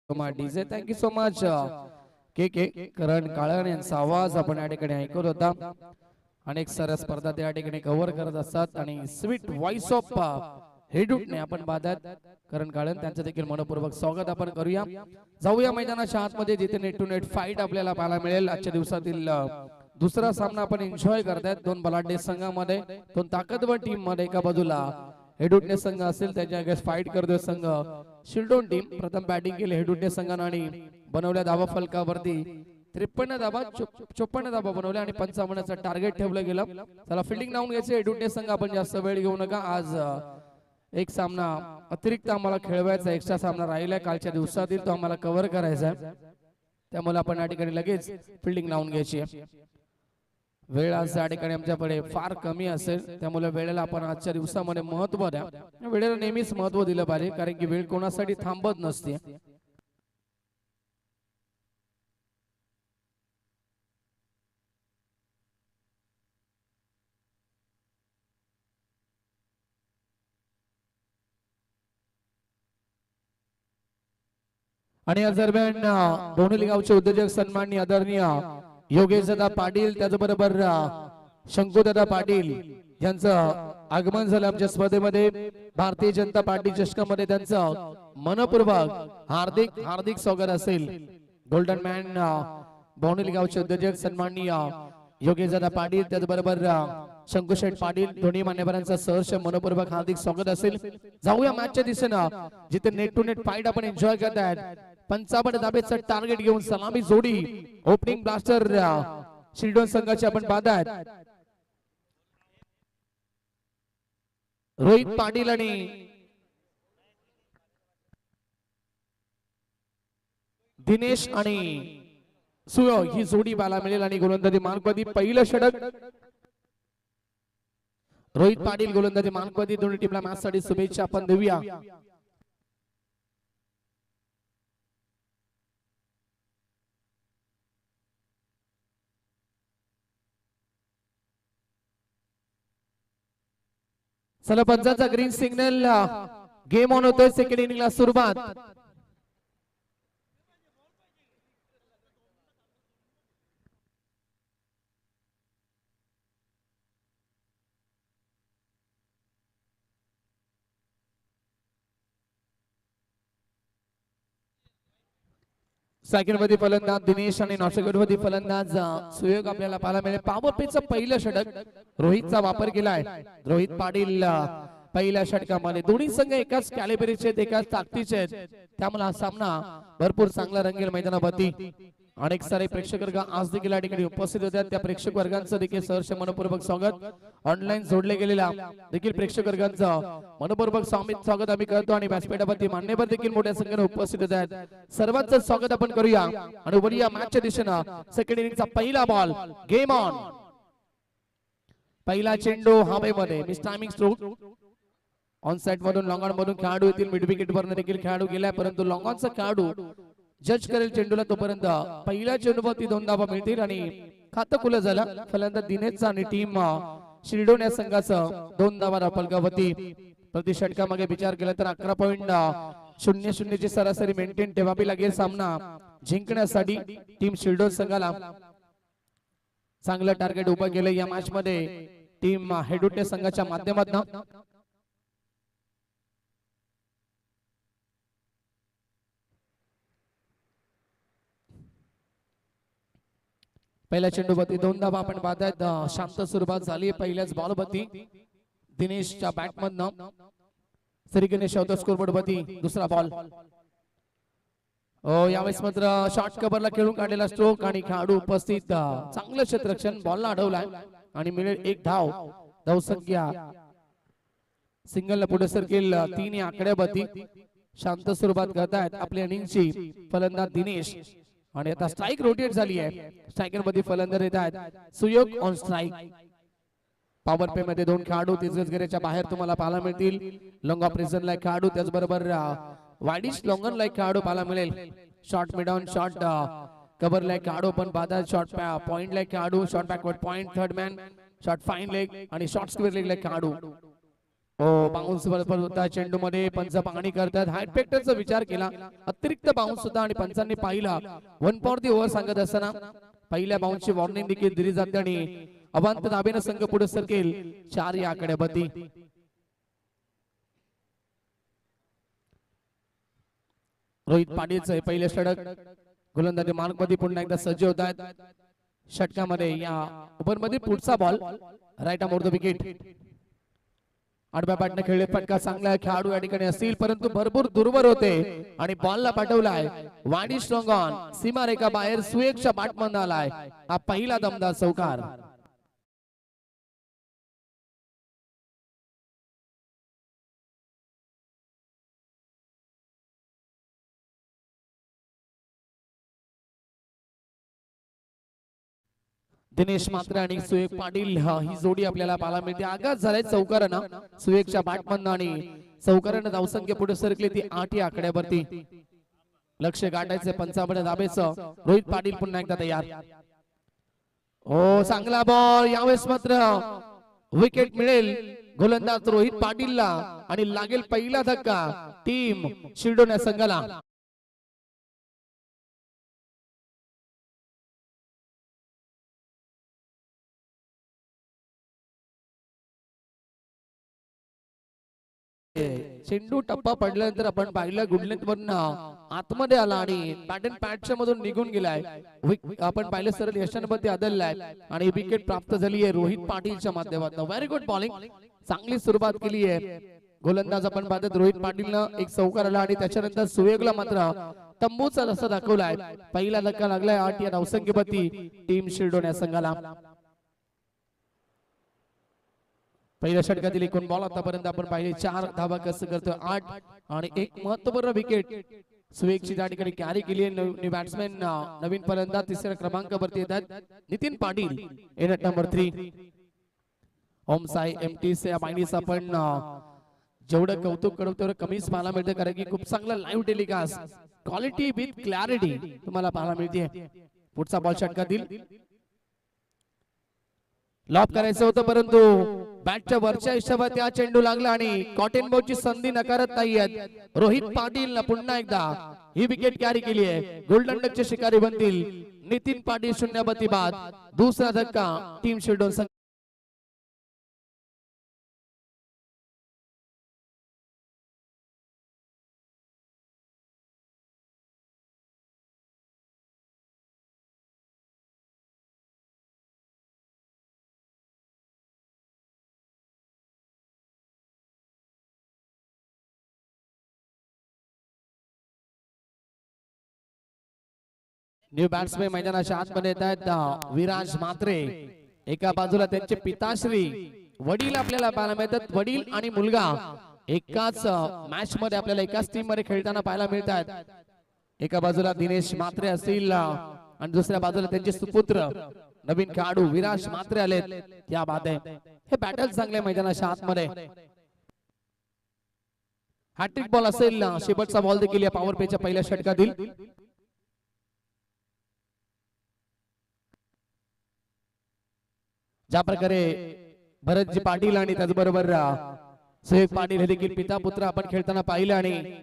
DJ thank you so much K K Karan Kalan यांचा आवाज आपण या ठिकाणी ऐकत होता. अनेक साऱ्या स्पर्धा त्या ठिकाणी कव्हर करत असतात आणि स्वीट व्हॉइस ऑफ हेडूटने आपण पाहतात करण काळण त्यांचं देखील मनपूर्वक स्वागत आपण करूया. जाऊया मैदानाच्या आतमध्ये जिथे नेट टू नेट फाईट आपल्याला पाहायला मिळेल. आजच्या दिवसातील दुसरा सामना आपण एन्जॉय करतायत. दोन बलाढ्य संघामध्ये दोन ताकदवर टीम मध्ये एका बाजूला हेडूटने संघ असेल त्याच्या अगेन्स्ट फाईट करतोय संघ शिल्डोन टीम. प्रथम बॅटिंग केली हेडूटने संघानं आणि बनवल्या धावा फलकावरती 53 धावा 54 धावा बनवल्या आणि 55चं टार्गेट ठेवलं गेलं. चला फिल्डिंग लावून घ्यायचे हेडूटने संघ. आपण जास्त वेळ घेऊ नका. आज एक सामना अतिरिक्त आम्हाला खेळवायचा एक्स्ट्रा सामना राहिला कालच्या दिवसातील तो आम्हाला कव्हर करायचा त्यामुळे आपण या ठिकाणी लगेच फिल्डिंग लावून घ्यायची. वेळ आज या ठिकाणी आमच्याकडे फार कमी असेल त्यामुळे वेळेला आपण आजच्या दिवसामध्ये महत्व द्या. वेळेला नेहमीच महत्व दिलं पाहिजे कारण की वेळ कोणासाठी थांबत नसते. आणि या दरम्यान बोनली गावचे उद्योजक सन्माननीय आदरणीय योगेश दादा पाटील त्याचबरोबर शंकुदादा पाटील यांचं आगमन झालं आमच्या स्पर्धेमध्ये. भारतीय जनता पार्टी चषकामध्ये त्यांचं मनपूर्वक हार्दिक हार्दिक स्वागत असेल. गोल्डन मॅन बोनली गावचे उद्योजक सन्माननीय योगेश दादा पाटील त्याचबरोबर शंकुशेठ पाटील दोन्ही मान्यवरांचा सहर्ष मनपूर्वक हार्दिक स्वागत असेल. जाऊया मॅचच्या दिशेनं जिथे नेट टू नेट फाईट आपण एन्जॉय करतायत. 55 धाब्याचं टार्गेट घेऊन सलामी जोडी ओपनिंग ब्लास्टर शिल्डोन संघाचे आपण पाहतायत. रोहित पाटील आणि दिनेश आणि सुयो ही जोडी पाहायला मिळेल आणि गोलंदाजी मार्कवरती पहिलं षटक रोहित पाटील गोलंदाजी मार्कवरती. दोन्ही टीमला मॅच साठी शुभेच्छा आपण देऊया. चला पंचाचा ग्रीन सिग्नल गेम ऑन होतोय. सेकंड इनिंगला सुरुवात. सेकंड मध्ये फलंदाज दिनेश आणि नॉटसेकंड मध्ये फलंदाज सुयोग आपल्याला पाहायला मिळेल. पॉवर प्लेचं पहिलं षटक रोहितचा वापर केलाय. रोहित पाटील पहिल्या षटकामध्ये. दोन्ही संघ एकाच कॅलिबरीचे आहेत एकाच ताकदीचे आहेत त्यामुळे हा सामना भरपूर चांगला रंगेल मैदानावरती. अनेक सारे प्रेक्षक वर्ग आज देखील या ठिकाणी उपस्थित होत्या. त्या प्रेक्षक वर्गांचं देखील सहर्ष मनपूर्वक स्वागत. ऑनलाईन जोडले गेलेल्या देखील प्रेक्षक वर्गांचं मनपूर्वक स्वागत आम्ही करतो आणि व्यासपीठावरती मान्यवर देखील मोठ्या संख्येने उपस्थित होत आहेत. सर्वांचं स्वागत आपण करूया आणि वरूया मॅचच्या दिशेनं. सेकंड इनिंगचा पहिला बॉल गेम ऑन. पहिला चेंडू हवेमध्ये miss timing stroke. On side मधून लॉंग ऑन मधून खेळाडू येतील. मिड विकेट वरून देखील खेळाडू गेलाय परंतु लॉंग ऑनचा खेळाडू जज करेल चेंडूला तोपर्यंत पहिल्या चेंडूवरती 2 धावा मिळतील आणि खातं खुलं झालं. फलंदाज दिनेशचा आणि टीम शिल्डोन या संघाचं 2 धावा फलकावरती. प्रति षटकामागे विचार केला तर 11.00 ची सरासरी मेंटेन ठेवावी लागेल सामना जिंकण्यासाठी. टीम शिल्डोन संघाला चांगलं टार्गेट उभं केलं या मॅच मध्ये टीम हेडूटे संघाच्या माध्यमातून. पहिल्या चेंडूवरती 2 धावा आपण पाहतायत. शांत सुरुवात झाली पहिल्याच बॉलवरती दिनेशच्या बॅटमधनं. श्री गणेश स्कोरबोर्ड वरती दुसरा बॉल. यावेळेस मात्र शॉर्ट कव्हरला खेळून काढलेला स्ट्रोक आणि खेळाडू उपस्थित. चांगलं क्षेत्ररक्षण बॉलला अडवलाय आणि मिळेल 1 धाव. धावसंख्या सिंगलला पुढे सरकेल 3 या आकड्यावरती. शांत सुरुवात करतायत आपल्या इनिंगची फलंदाज दिनेश आणि आता स्ट्राइक रोटेट झाली आहे. स्ट्रायकर मध्ये फलंदाज येत आहेत सुयोग ऑन स्ट्राइक. पॉवर प्ले मध्ये 2 खेळाडू तिरगजगिरीच्या बाहेर तुम्हाला पाहायला मिळतील. लॉंग ऑफ रिझनला खेळाडू त्याचबरोबर वाईडिश लॉंगनला खेळाडू पाहायला मिळेल. शॉर्ट मिड ऑन शॉर्ट कव्हरला खेळाडू पण पाहतात. शॉर्ट पॉइंटला खेळाडू short backward point third man short fine leg आणि शॉर्ट स्क्वेअर लेगला खेळाडू. हो बाउन्स बरोबर होता चेंडू मध्ये पंच पाहणी करतात हाय फॅक्टरचा विचार केला अतिरिक्त बाउन्स होता आणि पंचांनी पाहिला 1 फॉर दी ओव्हर सांगत असताना पहिल्या बाउन्सची वॉर्निंग देखील दिली जाते आणि अवांत दाबेने संघ पुढे सरकेल 4 या आकड्यावरती. रोहित पाटीलचे पहिले षटक गोलंदाजी मार्कमध्ये पुन्हा एकदा सज्ज होत आहेत. षटकामध्ये या ओव्हर मध्ये पुढचा ball right arm the wicket. आडव्या बॅटने खेळले फटका चांगला खेळाडू या ठिकाणी असतील परंतु भरपूर दूरवर होते आणि बॉलला पाठवलाय वाडी स्ट्रॉंग ऑन सीमारेखा बाहेर सुएकच्या बॅटमधून आलाय हा पहिला दमदार चौकार. दिनेश मात्रे आणि सुएक पाटील ही जोडी आपल्याला पाहायला मिळते. आघात झालाय चौकारानं सुएकच्या बॅटमधून आणि चौकारानं धावसंख्या पुढे सरकली ती 8 या आकड्यावरती. लक्ष गाठायचे 55 धाबेचं. रोहित पाटील पुन्हा एकदा तयार. हो चांगला बॉल यावेळेस मात्र विकेट मिळेल गोलंदाज रोहित पाटीलला आणि लागेल पहिला धक्का टीम शिल्डोन या संघाला. चेंडू टप्पा पडल्यानंतर आपण पाहिलं गुडलेट वरून आतमध्ये आला आणि पॅटर्न पॅटच्या मधून निघून गेलाय. आपण पाहिलं सरळ यशांवरती आदळलाय आणि विकेट प्राप्त झाली आहे रोहित पाटीलच्या माध्यमातून. व्हेरी गुड बॉलिंग चांगली सुरुवात केली आहे गोलंदाज आपण पाहतात रोहित पाटीलनं एक चौकार आला आणि त्याच्यानंतर सुवेगला मात्र तंबूचा रस्ता दाखवलाय. पहिला धक्का लागलाय 8 या धावसंख्येवरती टीम शिल्डोन या संघाला. पहिल्या षटकातील एकूण बॉल आतापर्यंत आपण पाहिले 4 धावा कसं करतोय 8 आणि एक महत्वपूर्ण विकेट सुवेगची त्या ठिकाणी कॅरी केली आहे. बॅट्समॅन नवीन फलंदाज तिसऱ्या क्रमांकावरती येतात नितीन पाटील एट नंबर 3. ओम साई एमटी माहिनीचं आपण जेवढं कौतुक करतो तेवढं कमीच पाहायला मिळतं कारण की खूप चांगला live telecast quality with clarity तुम्हाला पाहायला मिळते. पुढचा बॉल षटकातील लॉब करायचं होतं परंतु बॅटच्या वरच्या हिशोबात त्या चेंडू लागला आणि कॉटन बॉलची संधी नकारत नाहीयेत. रोहित पाटील पुन्हा एकदा ही विकेट कॅरी केली आहे. गोल्डन डकचे शिकारी बनतील नितीन पाटील 0 बाद. दुसरा धक्का टीम शिल्डोन संघ. न्यू बॅट्समॅन मैदानाच्या आतमध्ये येत आहेत विराज मात्रे. एका बाजूला त्यांचे पिताश्री वडील आपल्याला पाहायला मिळतात. वडील आणि मुलगा एकाच मॅच मध्ये आपल्याला एकाच टीम मध्ये खेळताना पाहायला मिळतात. एका बाजूला दिनेश मात्रे असतील आणि दुसऱ्या बाजूला त्यांचे सुपुत्र नवीन खेळाडू विराज मात्रे आलेत. या बात आहे हे बॅटल चांगले मैदानाच्या आतमध्ये. हॅट्रिक बॉल असेल शेवटचा बॉल देखील या पॉवर प्लेच्या पहिल्या षटकातील. ज्या प्रकारे भरतजी पाटील आणि त्याचबरोबर सुहेग पाटील हे देखील पिता पुत्र आपण खेळताना पाहिलं आणि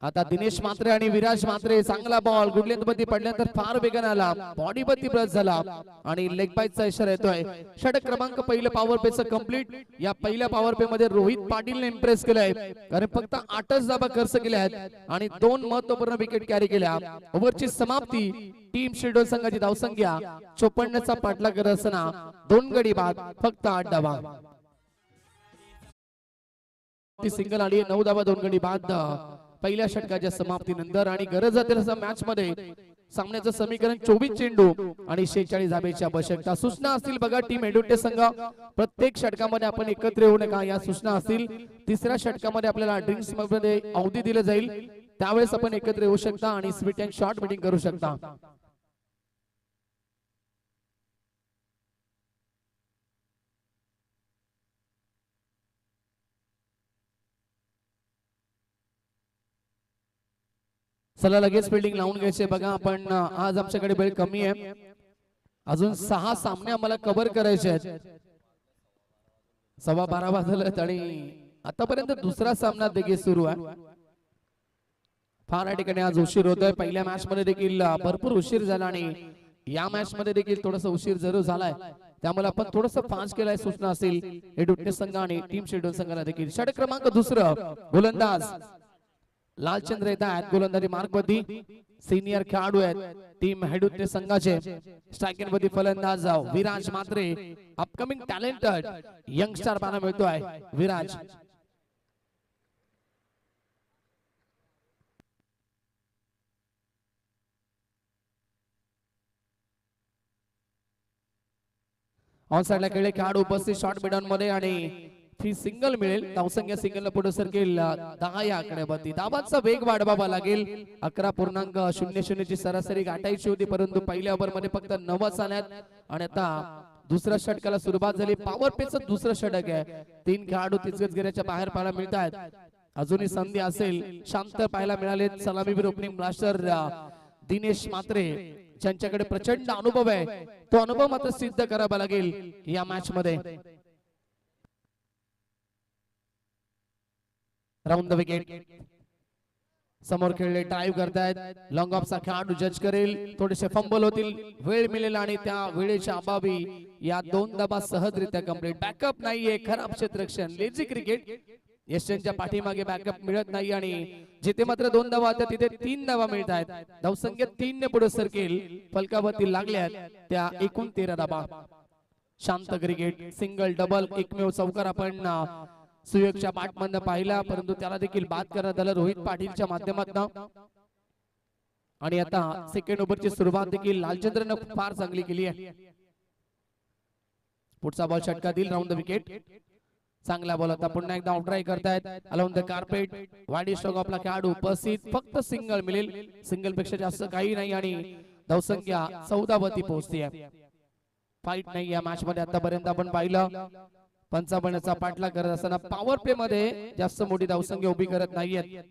आता दिनेश मात्रे आणि विराज मात्रे चांगला बॉल गुडलेंदमध्ये पडल्यानंतर फार वेगाने आला बॉडीवरती ब्रश झाला आणि लेग बाईटचा इशारा येतोय. षटक क्रमांक पहिलं पॉवर प्लेचं कंप्लीट. या पहिल्या पॉवर प्ले मध्ये रोहित पाटीलने इम्प्रेस केलंय कारण फक्त 8च धावा खर्च केल्या आहेत आणि 2 महत्वपूर्ण विकेट कॅरी केल्या. ओव्हरची समाप्ती टीम शिल्डोन संघाची धावसंख्या 54चा पाठलाग करत असताना 2 गडी बाद फक्त 8 धावा. सिंगल आली 9 धावा 2 गडी बाद पहिल्या षटकाच्या समाप्तीनंतर आणि गरज आहे मॅच मध्ये सामन्याचं समीकरण 24 चेंडू आणि 46 धाब्याची आवश्यकता. सूचना असतील बघा टीम एडुटे संघ प्रत्येक षटकामध्ये आपण एकत्र येऊ नका या सूचना असतील. तिसऱ्या षटकामध्ये आपल्याला ड्रिंक्स मध्ये अवधी दिलं जाईल त्यावेळेस आपण एकत्र येऊ शकता आणि स्वीट अँड शॉर्ट मीटिंग करू शकता. चला लगेच फिल्डिंग लावून घ्यायचे बघा. आपण आज आमच्याकडे वेळ कमी आहे. अजून 6 सामने आम्हाला कव्हर करायचे आहेत. 12:15 वाजलेत आणि आतापर्यंत दुसरा सामना देखील सुरू आहे. फार या ठिकाणी आज उशीर होतोय. पहिल्या मॅच मध्ये देखील भरपूर उशीर झाला आणि या मॅच मध्ये देखील थोडासा उशीर जरूर झालाय. त्यामुळे आपण थोडस फास्ट केलाय सूचना असेल एडुट्टे संघ आणि टीम शेड्यूल संघाला देखील. षटक क्रमांक दुसरं गोलंदाज लालचंद्र येत आहेत गोलंदाजी मार्ग मध्ये. सिनियर खेळाडू आहेत टीम हेडुट्टे संघाचे. स्ट्रायकिंग मध्ये फलंदाज विराज मात्रे. अपकमिंग टॅलेंटेड यंगस्टर पाहायला मिळतोय विराज. ऑन साइडला खेळले खेळाडू उपस्थित शॉर्ट मिडॉन मध्ये आणि फी सिंगल मिळेल. धावसंख्या सिंगल पुढे सरकेल 10 या आकड्यावरती. धावांचा वेग वाढवावा लागेल. 11.00 ची सरासरी गाठायची होती परंतु पहिल्या ओव्हर मध्ये फक्त 9 आल्यात आणि आता दुसऱ्या षटकाला सुरुवात झाली. पॉवर प्लेचं दुसरं षटक आहे. 3 खेळाडू तितकेच घेऱ्याच्या बाहेर पाहायला मिळत आहेत. अजूनही संधी असेल. शांत पाहायला मिळाले. सलामीवीर ओपनिंग ब्लास्टर दिनेश मात्रे ज्यांच्याकडे प्रचंड अनुभव आहे तो अनुभव मात्र सिद्ध करावा लागेल या मॅच मध्ये. राऊंड द विकेट समोर खेळले ड्राईव्ह करतायत. लॉंग ऑफचा खेळाडू जज करेल. थोडेसे फंबल होतील. वेळ मिळेल आणि त्या वेळेच्या अभावी या 2 धावा सहजरित्या कंप्लीट. बॅकअप नाहीये. खराब क्षेत्ररक्षण. Lazy cricket. यशच्या पाठीमागे बॅकअप मिळत नाही आणि जिथे मात्र 2 धावा होत्या तिथे 3 धावा मिळत आहेत. धावसंख्या 3 ने पुढे सरकेल. फलकावरती लागल्यात त्या एकूण 13 धावा. शांत क्रिकेट. सिंगल डबल एकमेव चौकार आपण सुयोगच्या बॅटमधनं पाहिला परंतु त्याला देखील बाद करण्यात आलं रोहित पाटीलच्या माध्यमातून. आणि आता सेकंड ओव्हरची सुरुवात देखील लालचंद्रनं फार चांगली केली आहे. पुढचा बॉल षटका देईल. Round the wicket. चांगला बॉल आता पुन्हा एकदा आउटराय करतायत. Alone the carpet. वाडी स्ट्रोक आपला खेळाडू उपस्थित. फक्त सिंगल मिळेल. सिंगल पेक्षा जास्त काही नाही आणि धावसंख्या 14 वरती पोहोचते. फाईट नाही या मॅच मध्ये आतापर्यंत आपण पाहिलं. 55चा पाठलाग करत असताना पॉवर प्ले मध्ये जास्त मोठी धावसंख्या उभी करत नाहीयेत.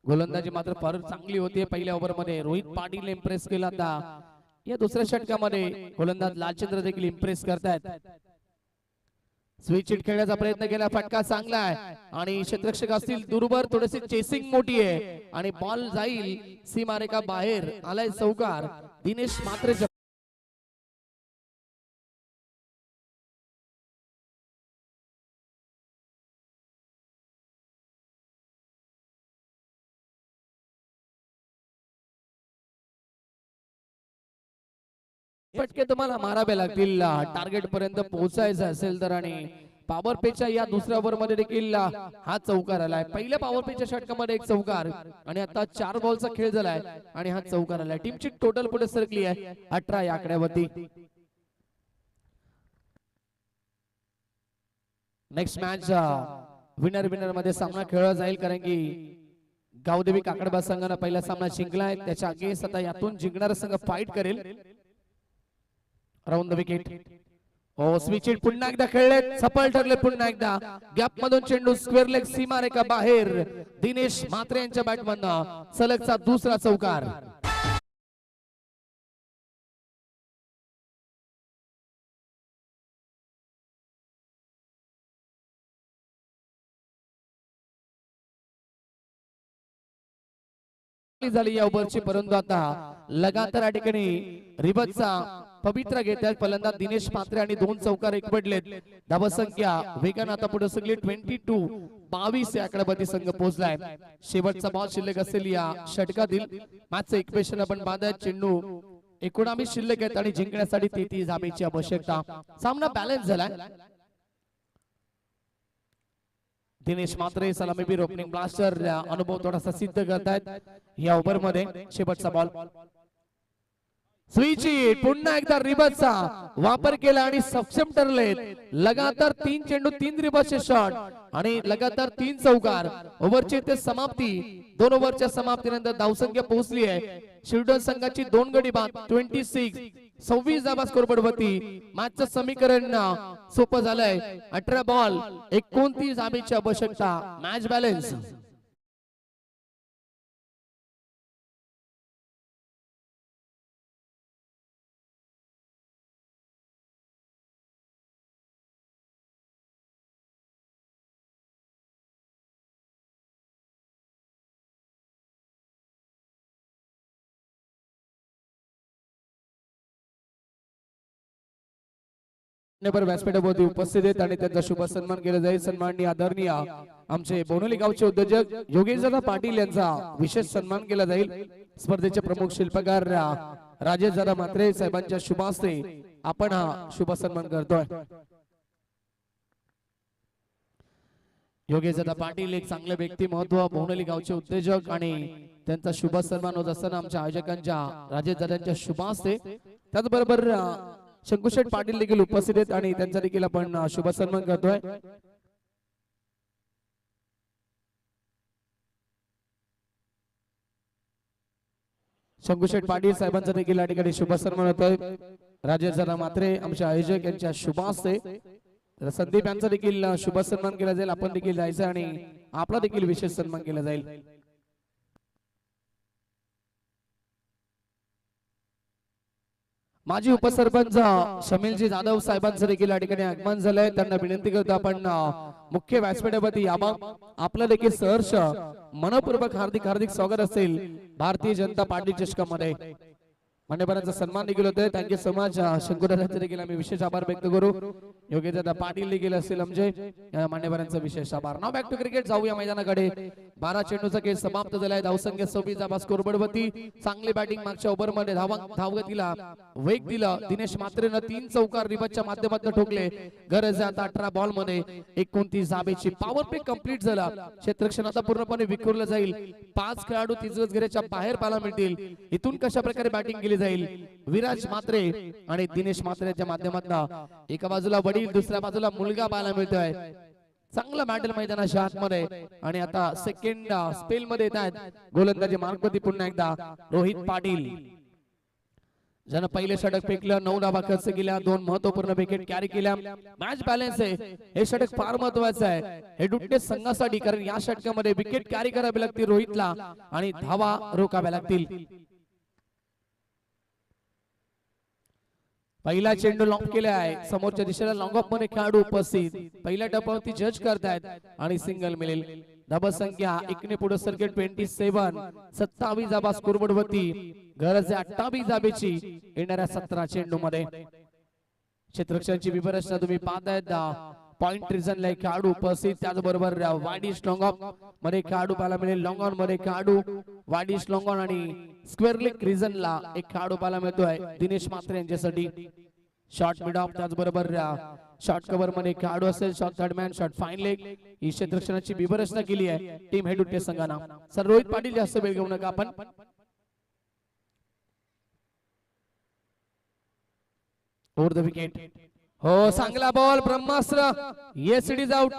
गोलंदाजी मात्र फार चांगली होती पहिल्या ओव्हर मध्ये. रोहित पाटील इम्प्रेस केला. आता या दुसऱ्या षटकामध्ये गोलंदाज लालचंद्र देखील इम्प्रेस करतायत. स्विच हिट खेळण्याचा प्रयत्न केला. फटका चांगला आहे आणि क्षेत्ररक्षक असतील दूरवर. थोडीशी चेसिंग मोठी आहे आणि बॉल जाईल सीमारेखा बाहेर. आलाय चौकार. दिनेश मात्रे फटके तुम्हाला मारावे लागतील टार्गेट पर्यंत पोहोचायचं असेल तर. आणि पॉवर पेच्या या दुसऱ्या ओव्हर मध्ये देखील हा चौकार आलाय. पहिल्या पॉवर पेच्या षटकामध्ये एक चौकार आणि आता 4 बॉलचा खेळ झालाय आणि हा चौकार आलाय. टीमची टोटल पुढे सरकली आहे 18 या आकड्यावरती. नेक्स्ट मॅच विनर मध्ये सामना खेळला जाईल कारण की गावदेवी काकडबा संघाने पहिला सामना जिंकलाय. त्याच्या अगेन्स्ट आता यातून जिंकणारा संघ फाईट करेल. Round the wicket. Oh switch hit पुन्हा एकदा खेळले. सफल ठरले पुन्हा एकदा. गॅप मधून चेंडू स्क्वेअर लेग सीमारेखा बाहेर. दिनेश म्हात्रे यांच्या बॅटमधनं सलगचा दुसरा चौकार. झाली या ओव्हरची परंतु आता लगातार या ठिकाणी रिबतचा पवित्रा घेतात फलंदाज दिनेश म्हात्रे आणि 2 चौकार एकवटलेत. धावसंख्या वेगाने आता पुढे सगळी 22 या आकड्यावरती संघ पोहोचलाय. शेवटचा बॉल शिल्लक असेल या षटकातील. मॅचचं इक्वेशन आपण पाहतायत. चेंडू 19 शिल्लक आहेत आणि जिंकण्यासाठी 33 धावेची आवश्यकता. सामना बॅलन्स झालाय. दिनेश म्हात्रे सलामीवीर ओपनिंग ब्लास्टर अनुभव थोडासा सिद्ध करतायत या ओव्हर मध्ये. शेवटचा बॉल. स्विच हिट पुन्हा एकदा रिबतचा वापर केला आणि सक्षम ठरलेत. लगातार 3 चेंडू 3 रिबतचे शॉट आणि लगातार 3 चौकार. ओव्हरची ते समाप्ती. 2 ओव्हरच्या समाप्तीनंतर धावसंख्या पोहोचली आहे शिवडन संघाची 2 गडी बाद 26 धावा स्कोरबोर्ड वरती. मॅचचं समीकरण सोपं झालंय. 18 बॉल 29 धावेची आवश्यकता. Match balance. व्यासपीठावरती उपस्थित आहेत आणि त्यांचा शुभ सन्मान केला जाईल. सन्माननीय आदरणीय आमचे बोनोली गावचे उद्योजक योगेशदादा पाटील यांचा विशेष सन्मान केला जाईल. स्पर्धेचे प्रमुख शिल्पकार राजेशदादा म्हात्रे साहेबांच्या शुभ हस्ते आपण हा शुभ सन्मान करतोय. योगेशदादा पाटील एक चांगले व्यक्तिमत्व, बोनोली गावचे उद्योजक आणि त्यांचा शुभ सन्मान होत असताना आमच्या आयोजकांच्या राजेशदादांच्या शुभ हस्ते त्याचबरोबर शंकुशेठ पाटील देखील उपस्थित आहेत आणि त्यांचा देखील आपण शुभ सन्मान करतोय. शंकुशेठ पाटील साहेबांचा देखील या ठिकाणी शुभ सन्मान होतोय. राजेशदादा म्हात्रे आमचे आयोजक यांच्या शुभ हस्ते तर संदीप यांचा देखील शुभ सन्मान केला जाईल. आपण देखील जायचं आणि आपला देखील विशेष सन्मान केला जाईल. माजी उपसरपंच शमीलजी जाधव साहेबांचं देखील या ठिकाणी आगमन झालंय. त्यांना विनंती करतो आपण मुख्य व्यासपीठावरती यावं. आपलं देखील सहर्ष मनपूर्वक हार्दिक हार्दिक स्वागत असेल भारतीय जनता पार्टी चषकामध्ये. मान्यवरांचा सन्मान देखील होतोय. Thank you so much. शंकुदादांचे देखील आम्ही विशेष आभार व्यक्त करू. योगेशदादा पाटील देखील असतील आमचे मान्यवरांचा विशेष आभार. नाव बॅक टू क्रिकेट जाऊया मैदानाकडे. 12 चेंडूचा खेळ समाप्त झालाय. धावसंख्या 26 धावा स्कोरबोर्डवरती. चांगली बॅटिंग मागच्या ओव्हरमध्ये धावगतीला वेग दिला. दिनेश म्हात्रेनं 3 चौकार रिबतच्या माध्यमातून ठोकले. गरज आहे आता 18 बॉल मध्ये 29 धाबेची. पॉवर प्ले कंप्लीट झाला. क्षेत्ररक्षण आता पूर्णपणे विखुरलं जाईल. 5 खेळाडू 30 घेऱ्याच्या बाहेर पाहायला मिळतील. इथून कशा प्रकारे बॅटिंग केली जाईल. विराज म्हात्रे आणि दिनेश म्हात्रेच्या माध्यमातून एका बाजूला वडील दुसऱ्या बाजूला मुलगा पाहायला मिळतोय. चांगला बॅटल मैदानाच्या आतमध्ये आणि आता सेकंड स्पेल मध्ये येत आहेत. गोलंदाजी मार्कवरती पुन्हा एकदा रोहित पाटील ज्यानं पहिले षटक फेकलं. 9 धावा खर्च केल्या. 2 महत्वपूर्ण विकेट कॅरी केल्या. मॅच बॅलन्स आहे. हे षटक फार महत्वाचं आहे हे दुट्टे संघासाठी, कारण या षटकामध्ये विकेट कॅरी करावी लागते रोहितला आणि धावा रोखाव्या लागतील. पहिला चेंडू लॉंग केला आहे. समोरच्या दिशेला लॉंग ऑफ मध्ये खेळाडू उपस्थित. पहिल्या टप्प्यावरती जज करतायत आणि सिंगल मिळेल. धाबा संख्या 1 ने पुढे सर्किट 27. 27 धाबा स्कोरबोर्ड वरती. गरज आहे 28 धाबेची येणाऱ्या 17 चेंडू मध्ये. क्षेत्ररक्षणाची विभरचना तुम्ही पाहतायत. पॉइंट रिझनला एक खेळाडू उपस्थित. त्याचबरोबर वाईडिश लॉंग ऑफ मध्ये खेळाडू पाहायला मिळेल. लॉंग ऑन मध्ये खेळाडू वाईडिश लॉंग ऑन आणि स्क्वेअर लेग रिझनला एक खेळाडू पाहायला मिळतोय दिनेश म्हात्रे यांच्यासाठी. शॉर्ट मिड ऑफ त्याचबरोबर शॉर्ट कव्हर मध्ये खेळाडू असेल. Short third man, short fine leg ही क्षेत्ररक्षणाची विभरचना केली आहे टीम हेडुट्टे संघानं. सर रोहित पाटील जास्त वेळ घेऊ नका आपण. Over the wicket. हो चांगला ball Brahmastra. Yes it is out.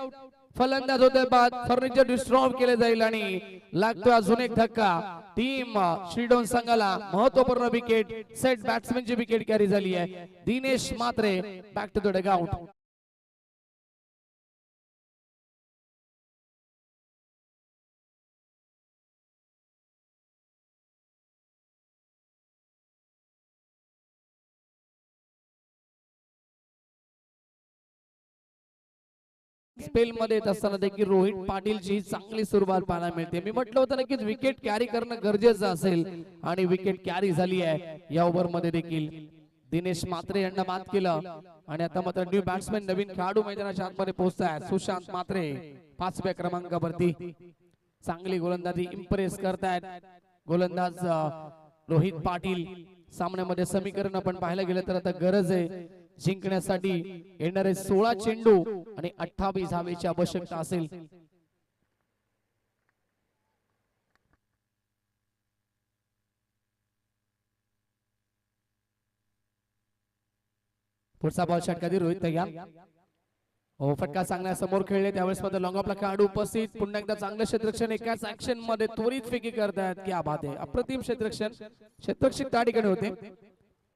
फलंदाज होते बाद. फर्निचर डिस्ट्रॉय केले जाईल आणि लागतो अजून एक धक्का. टीम श्रीडोन संघाला महत्वपूर्ण विकेट सेट बॅट्समॅनची विकेट कॅरी झाली आहे. Dinesh Mhatre back to the dugout. Spell मध्ये येत असताना देखील रोहित पाटीलची चांगली सुरुवात पाहायला मिळते. मी म्हटलं होतं नक्कीच विकेट कॅरी करणं गरजेचं असेल आणि विकेट कॅरी झाली आहे या ओव्हर मध्ये देखील. दिनेश म्हात्रे यांना मात केलं आणि आता मात्र न्यू बॅट्समॅन नवीन खेळाडू मैदानाच्या आतमध्ये पोहोचताय. सुशांत म्हात्रे 5व्या क्रमांकावरती. चांगली गोलंदाजी इम्प्रेस करतायत गोलंदाज रोहित पाटील. सामन्यामध्ये समीकरण आपण पाहायला गेलं तर आता गरज आहे जिंकण्यासाठी येणारे 16 चेंडू आणि 28 धावेची आवश्यकता असेल. पुढचा बॉल षटकाधी रोहित तयार. हो फटका चांगल्या समोर खेळले. त्यावेळेस मध्ये लॉंग ऑफला खेळाडू उपस्थित. पुन्हा एकदा चांगलं क्षेत्ररक्षण एकाच ऍक्शन मध्ये त्वरित फेकी करतात. क्या बात आहे. अप्रतिम क्षेत्ररक्षण. क्षेत्ररक्षक त्या ठिकाणी होते.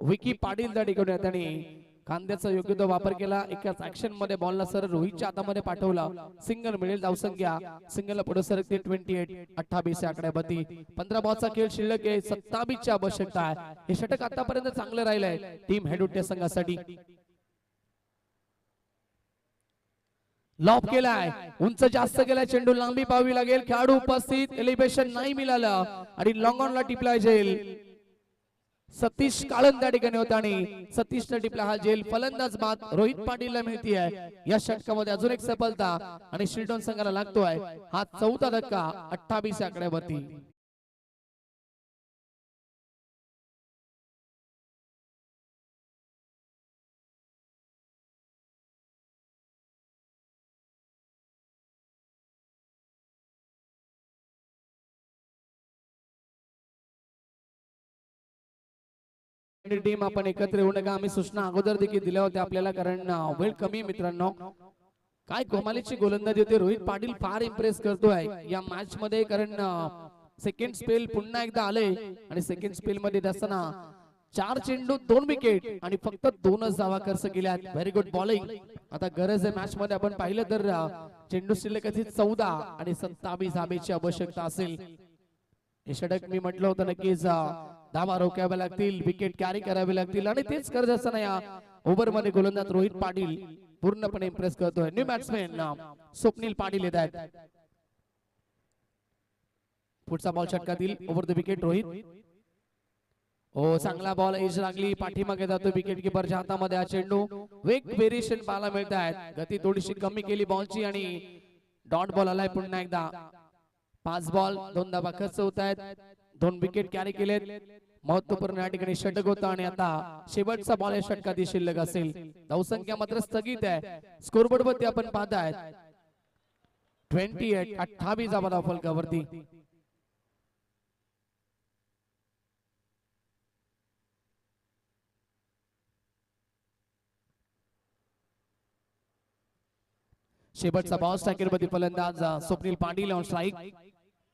विकी पाटील त्या ठिकाणी होते आणि खांद्याचा योग्य तो वापर केला. एकाच ऍक्शन मध्ये बॉलला सर रोहितच्या हातामध्ये पाठवला. सिंगल मिळेल. धावसंख्या सिंगलला पुढे सरकते 28. 28 आकड्यावरती. 15 बॉलचा खेळ शिल्लक आहे. 27 ची आवश्यकता आहे. हे षटक आतापर्यंत चांगलं राहिलंय टीम हेडुट्टे संघासाठी. लॉब केलाय. उंच जास्त केलाय. चेंडू लांबी पाहावी लागेल. खेळाडू उपस्थित. एलिव्हेशन नाही मिळालं आणि लॉंग ऑनला टिपलाय जाईल. सतीश काळन त्या ठिकाणी होता आणि सतीशने टिपला हा जेल फलंदाज बाद रोहित पाटीलला मिळते आहे या षटकामध्ये अजून एक सफलता आणि शिल्टॉन संघाला लागतोय हा चौथा धक्का 28 आकड्यावरती. टीम आपण एकत्र येऊ नका. आम्ही सूचना अगोदर देखील दिल्या होत्या आपल्याला, कारण वेळ कमी मित्रांनो. काय कोमालीची गोलंदाजी होती. रोहित पाटील फार इम्प्रेस करतोय या मॅच मध्ये, कारण सेकंड स्पेल पुन्हा एकदा आले आणि सेकंड स्पेल मध्ये असताना 4 चेंडू 2 विकेट आणि फक्त 2च धावा खर्च केल्या. Very good bowling. आता गरज आहे मॅच मध्ये आपण पाहिलं तर चेंडू शिल्लक 14 आणि 27 धावेची आवश्यकता असेल. हे षटक मी म्हटलं होतं नक्कीच धावा रोखाव्या लागतील, विकेट कॅरी करावे लागतील आणि तेच करत असताना या ओव्हर मध्ये गोलंदाज रोहित पाटील पूर्णपणे इम्प्रेस करतोय. न्यू बॅट्समॅन स्वप्नील पाटील येत आहेत. पुढचा बॉल षटकातील ओव्हर द विकेट रोहित. हो चांगला बॉल एज लागली, पाठीमागे जातो विकेट किपरच्या हातामध्ये हा चेंडू. वेग व्हेरिएशन पाहायला मिळत आहेत. गती थोडीशी कमी केली बॉलची आणि डॉट बॉल आलाय पुन्हा एकदा. 5 बॉल 2 धावा खर्च होत आहेत, 2 विकेट कॅरी केलेत. महत्वपूर्ण या ठिकाणी षटक होता आणि आता शेवटचा बॉल या षटकात शिल्लक असेल. धावसंख्या मात्र स्थगित आहे. स्कोरबोर्ड वरती आपण पाहताय 28 धावा फलकावरती. शेवटचा बॉल स्ट्रायकर फलंदाज स्वप्नील पाटील ऑन स्ट्राईक.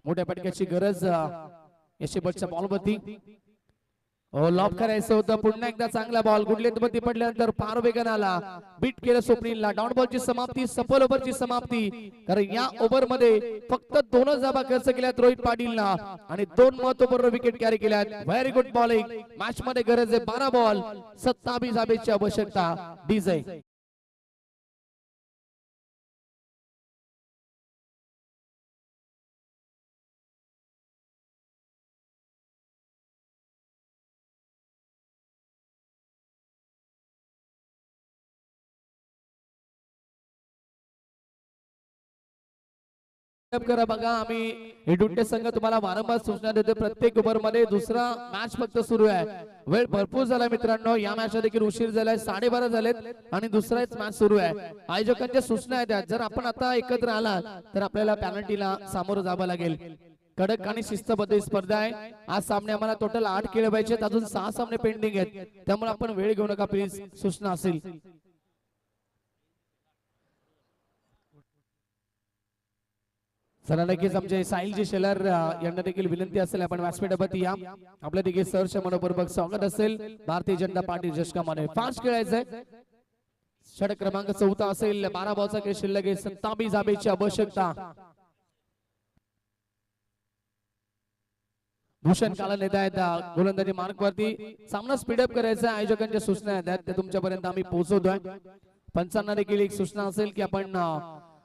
मोठ्या फटक्याची गरज या शेवटच्या बॉल वरती. लॉब करायचं होतं. पुन्हा एकदा चांगला बॉल गुडलेत मध्ये पडल्यानंतर फार वेगाने आला, बीट केलं स्वप्नीलला. डाऊन बॉलची समाप्ती, सफल ओव्हरची समाप्ती. कारण या ओव्हर मध्ये फक्त 2च धावा खर्च केल्यात रोहित पाटीलला आणि 2 महत्वपूर्ण विकेट कॅरी केल्यात. Very good bowling. मॅच मध्ये गरज आहे 12 बॉल 27 धावेची आवश्यकता. डीजे करा. बघा आम्ही हिडुंटे संघ तुम्हाला वारंवार सूचना देतो. प्रत्येक ओव्हर मध्ये दुसरा मॅच फक्त सुरू आहे. वेळ भरपूर झाला मित्रांनो. या मॅच देखील उशीर झालाय, 12:30 झालेत आणि दुसराच मॅच सुरू आहे. आयोजकांच्या सूचना आहेत, जर आपण आता एकत्र आला तर आपल्याला पॅनल्टीला सामोरं जावं लागेल. कडक आणि शिस्तबद्ध स्पर्धा आहे. आज सामने आम्हाला टोटल 8 खेळ पाहिजेत. अजून 6 सामने पेंडिंग आहेत, त्यामुळे आपण वेळ घेऊ नका प्लीज. सूचना असेल. चला नक्कीच आमचे साहिलजी शेलार यांना देखील विनंती असेल आपण व्यासपीठावरती या. आपल्या देखील सहर्ष मनपूर्वक स्वागत असेल. Bharatiya Janata party जशकामध्ये fast खेळायचंय. षटक क्रमांक 14 असेल. 12 बॉलचा खेळ शिल्लक आहे. 27 धावेची आवश्यकता. भूषण काळन येत आहेत गोलंदाजी मार्क वरती. सामना स्पीडअप करायचा. आयोजकांच्या सूचना आहेत त्या तुमच्यापर्यंत आम्ही पोहोचवतोय. पंचांना देखील एक सूचना असेल की आपण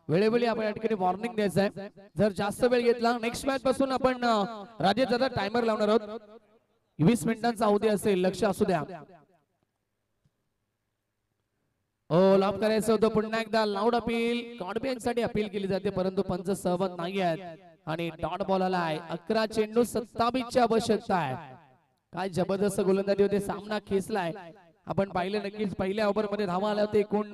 वेळोवेळी आपण या ठिकाणी वॉर्निंग द्यायचं आहे. जर जास्त वेळ घेतला नेक्स्ट मॅच पासून आपण राजेश टायमर लावणार आहोत. 20 मिनिटांचा अवधी असेल, लक्ष असू द्या. लाभ करायचं होतं. पुन्हा एकदा लाऊड अपील साठी अपील केली जाते, परंतु पंच सहमत नाही आहेत आणि डॉट बॉल आलाय. 11 चेंडू 27 ची आवश्यकता आहे. काय जबरदस्त गोलंदाजी होते. सामना खेचलाय. आपण पाहिलं नक्कीच. पहिल्या ओव्हर मध्ये धावा आल्या होत्या एकूण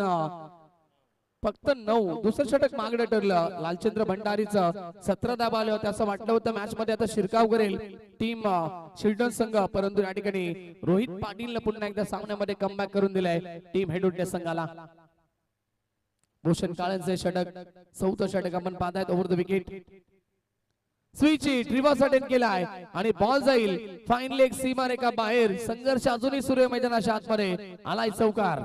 फक्त 9. दुसरं षटक मागणं ठरलं. लालचंद्र भंडारीचं 17 धावा आल्या होत्या. असं वाटलं होतं मॅच मध्ये आता शिरकाव करेल टीम शिल्टन संघ, परंतु या ठिकाणी रोहित पाटीलने पुन्हा एकदा सामन्यामध्ये कमबॅक करून दिलाय टीम हेडुंटे संघाला. भूषण काळनचे षटक, 4थं षटक आपण पाहतायत. Over the wicket. Switch reverse attempt केलाय आणि बॉल जाईल फाईन लेग सीमारेखा बाहेर. संघर्ष अजूनही सुरू आहे मैदानाच्या आतमध्ये. आलाय चौकार.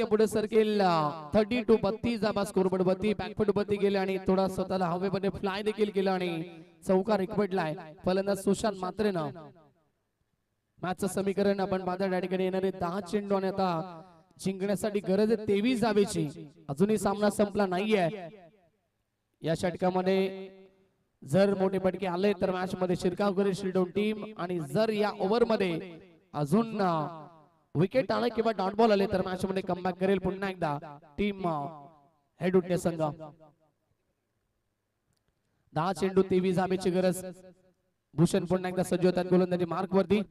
पुढे सरकेल 32 32 धावा स्कोरबोर्ड वरती. बॅकफुट वरती गेले आणि थोडा स्वतःला हवेमध्ये फ्लाय देखील केला आणि चौकार एकवटलाय. फलंदाज सुशांत मात्रेनं. मॅचचं समीकरण आपण पाहता या ठिकाणी येणारे 10 चेंडू आणि आता जिंकण्यासाठी गरज आहे 23 धावेची. अजूनही सामना संपला नाहीये. या षटकामध्ये जर मोठे फटके आले तर मॅच मध्ये शिरकाव करेल शिल्डोन टीम, आणि जर या ओव्हर मध्ये अजून विकेट आले किंवा डॉट बॉल आले तर मॅच मध्ये कमबॅक करेल पुन्हा एकदा टीम हेड उठणे संघ. 10 चेंडू 23 धावेची गरज. भूषण पुन्हा एकदा सज्ज होतात गोलंदाजी मार्क वरती.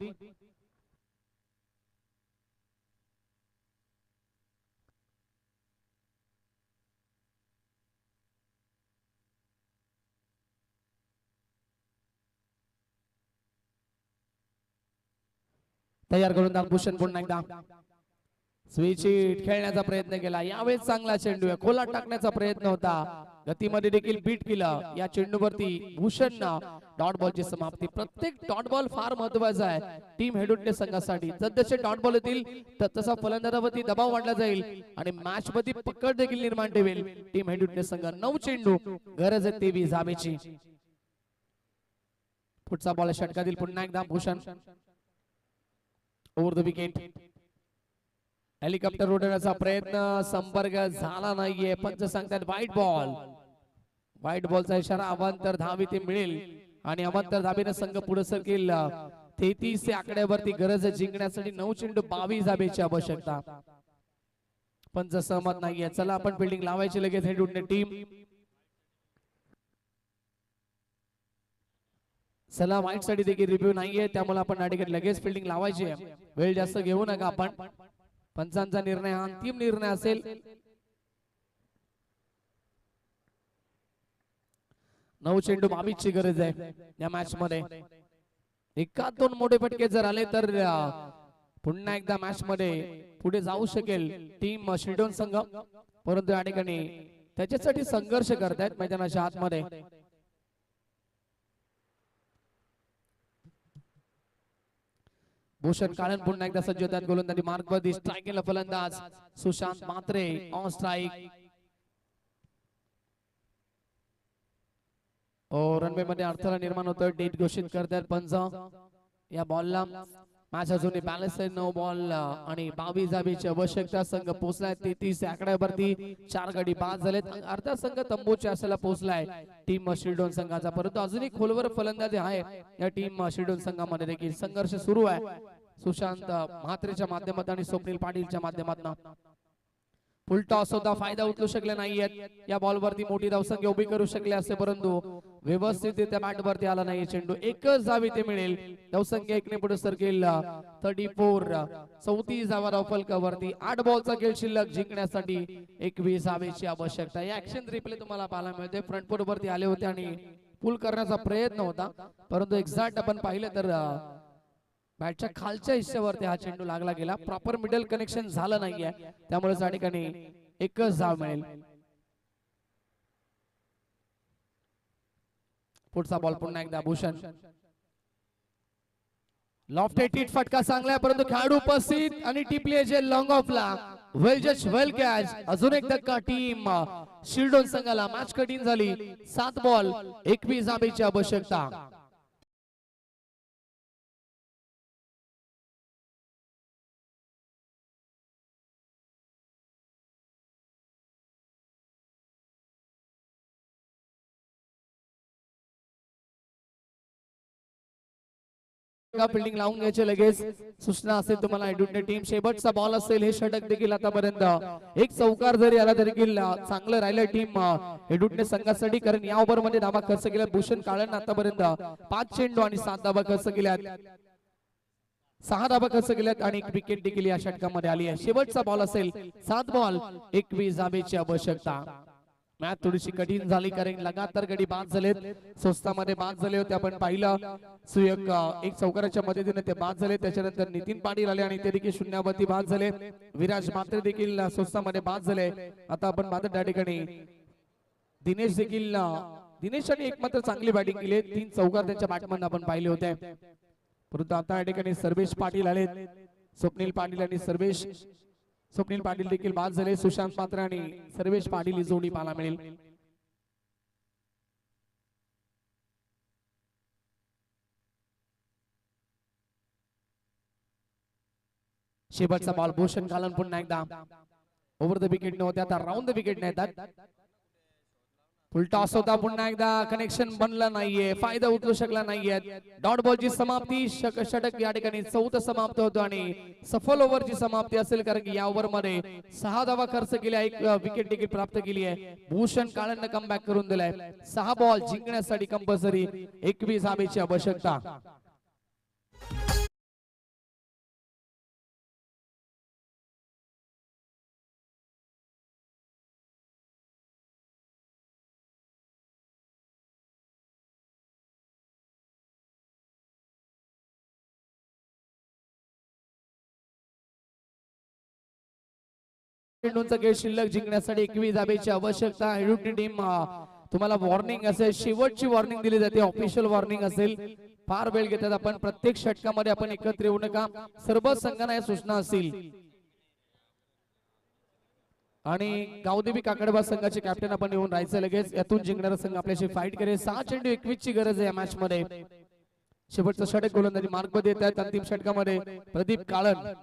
तयार गोलंदाज भूषण पुन्हा एकदा स्विच हिट खेळण्याचा प्रयत्न केला. यावेळेस चांगला चेंडू आहे, खोलात टाकण्याचा प्रयत्न होता, गतीमध्ये देखील बीट केलं. या चेंडूवरती भूषण डॉट बॉलची समाप्ती. प्रत्येक डॉट बॉल फार महत्वाचा आहे टीम हेडुटणे संघासाठी. जसे डॉट बॉल येतील तर तसा फलंदाजावरती दबाव वाढला जाईल आणि मॅच मध्ये पकड देखील निर्माण ठेवेल टीम हेडुटणे संघ. 9 चेंडू गरज आहे 23 धावेची. पुढचा बॉल षटकातील पुन्हा एकदा Bhushan over the wicket. Helicopter उडवण्याचा प्रयत्न, संपर्क झाला नाहीये. पंच सांगतात व्हाईट बॉल. व्हाईट बॉलचा इशारा. अवांतर धाव ते मिळेल आणि अवांतर धावेने संघ पुढे सरकेल. 33 आकड्यावरती गरज जिंकण्यासाठी. 9 चेंडू 22 धावेची आवश्यकता. पंच सहमत नाहीये. चला आपण फिल्डिंग लावायची लगेच हेडुटणे टीम. चला वाईट साठी देखील रिव्ह्यू नाहीये त्यामुळे आपण या ठिकाणी लगेच फिल्डिंग लावायची आहे. वेळ जास्त घेऊ नका आपण. पंचांचा निर्णय हा अंतिम निर्णय असेल. 9 चेंडू 22 ची गरज आहे या मॅच मध्ये. एका दोन मोठे फटके जर आले तर पुन्हा एकदा मॅच मध्ये पुढे जाऊ शकेल टीम शिल्डोन संघ, परंतु या ठिकाणी त्याच्यासाठी संघर्ष करतायत मैदानाच्या आतमध्ये. भूषण काळन पुन्हा एकदा सज्ज होतात गोलंदाजी मार्क वरती. स्ट्रायकिंगला फलंदाज Sushant Mhatre on strike. Runway मध्ये अडथळा निर्माण होतोय. डेट घोषित करतात पंच या बॉलला. मॅच अजूनही बॅलन्स आहे. 9 बॉल आणि 22 धावेची आवश्यकता. संघ पोहोचलाय 33 आकड्यावरती. 4 गडी बाद झालेत. अर्धा संघ तंबूच्या असायला पोहोचलाय टीम शिल्डोन संघाचा, परंतु अजूनही खोलवर फलंदाजी आहे या टीम शिल्डोन संघामध्ये. देखील संघर्ष सुरू आहे सुशांत म्हात्रेच्या माध्यमातून आणि स्वप्नील पाटीलच्या माध्यमातून. फुल टॉस होता, फायदा उचलू शकले नाहीयेत. या बॉल वरती मोठी धावसंख्या उभी करू शकले असते परंतु व्यवस्थित त्या बॅट वरती आला नाही. चेंडू एकच धाव इथे मिळेल. धावसंख्या 1 ने पुढे सरकेल 34. 34 धावा धावफलकावरती. 8 बॉलचा खेळ शिल्लक. जिंकण्यासाठी 21 धावेची आवश्यकता. या ऍक्शन रिप्ले तुम्हाला पाहायला मिळते. फ्रंट फूट वरती आले होते आणि पुल करण्याचा प्रयत्न होता, परंतु एक्झॅक्ट आपण पाहिलं तर बॅटच्या खालच्या हिस्स्यावरती हा चेंडू लागला गेला. प्रॉपर मिडल कनेक्शन झालं नाहीये त्यामुळे या ठिकाणी एकच धाव मिळेल. पुढचा बॉल पुन्हा एकदा भूषण. लॉफ्ट हिट फटका चांगला आहे परंतु खेळाडू उपस्थित आणि टिपली जे लॉंग ऑफला. वेल जस्ट वेल कॅच. अजून एक धक्का टीम शिल्डोन संघाला. मॅच कठीण झाली. 7 बॉल 21 धावेची आवश्यकता. फिल्डिंग लावून घ्यायचे लगेच सूचना असेल तुम्हाला. हेडुटणे टीम शेवटचा बॉल असेल. हे षटक देखील आतापर्यंत एक चौकार जरी आला तरी चांगलं राहिलं टीम हेडुटणे संघासाठी, कारण या ओव्हर मध्ये धावा खर्च केल्या भूषण काळन. आतापर्यंत 5 चेंडू आणि 7 धावा खर्च केल्यात. 6 धावा खर्च केल्यात आणि एक विकेट देखील या षटकामध्ये आली आहे. शेवटचा बॉल असेल. 7 बॉल 21 धावेची आवश्यकता. मॅच थोडीशी कठीण झाली कारण लगातार गडी बाद झालेत. स्वस्तामध्ये बाद झाले होते आपण पाहिलं. सुयक एक चौकाराच्या मदतीने ते बाद झाले. त्याच्यानंतर नितीन पाटील आले आणि ते देखील शून्यावरती बाद झाले. विराज म्हात्रे देखील स्वस्तामध्ये बाद झाले. आता आपण पाहतो त्या ठिकाणी दिनेश देखील. दिनेशाने एक मात्र चांगली बॅटिंग केली. 3 चौकार त्यांच्या बॅटमन आपण पाहिले होते, परंतु आता या ठिकाणी सर्वेश पाटील आले. स्वप्नील पाटील आणि स्वप्नील पाटील देखील बाद झाले. सुशांत म्हात्रे आणि सर्वेश पाटील ही जोडी पाहायला मिळेल. शेवटचा बॉल भूषण कालन पुन्हा एकदा ओव्हर द विकेट नव्हते आता राऊंड द विकेट येतात फुल टॉस होता पुन्हा एकदा कनेक्शन बनलं नाहीये फायदा उचलू शकला नाहीये डॉट बॉलची समाप्ती षटक या ठिकाणी चौथं समाप्त होतो आणि सफल ओव्हरची समाप्ती असेल कारण की या ओव्हर मध्ये 6 धावा खर्च केल्या एक विकेट देखील प्राप्त केली आहे भूषण काळेंना कमबॅक करून दिलाय 6 बॉल जिंकण्यासाठी कंपल्सरी 21 धावेची आवश्यकता चेंडूंचा खेळ शिल्लक जिंकण्यासाठी 21 धावेची आवश्यकता हेडूटी टीम तुम्हाला वॉर्निंग असेल शेवटची वॉर्निंग दिली जाते ऑफिशियल वॉर्निंग असेल फार वेळ घेतात आपण प्रत्येक षटकामध्ये आपण एकत्र येऊ नका सर्व संघांना या सूचना असतील आणि गावदेवी काकडबा संघाचे कॅप्टन आपण येऊन राहायचं लगेच यातून जिंकणारा संघ आपल्याशी फाईट करेल 6 चेंडू 21 ची गरज आहे या मॅच मध्ये शेवटचा षटक गोलंदाजी मार्ग मध्ये येत आहेत अंतिम षटकामध्ये प्रदीप काळन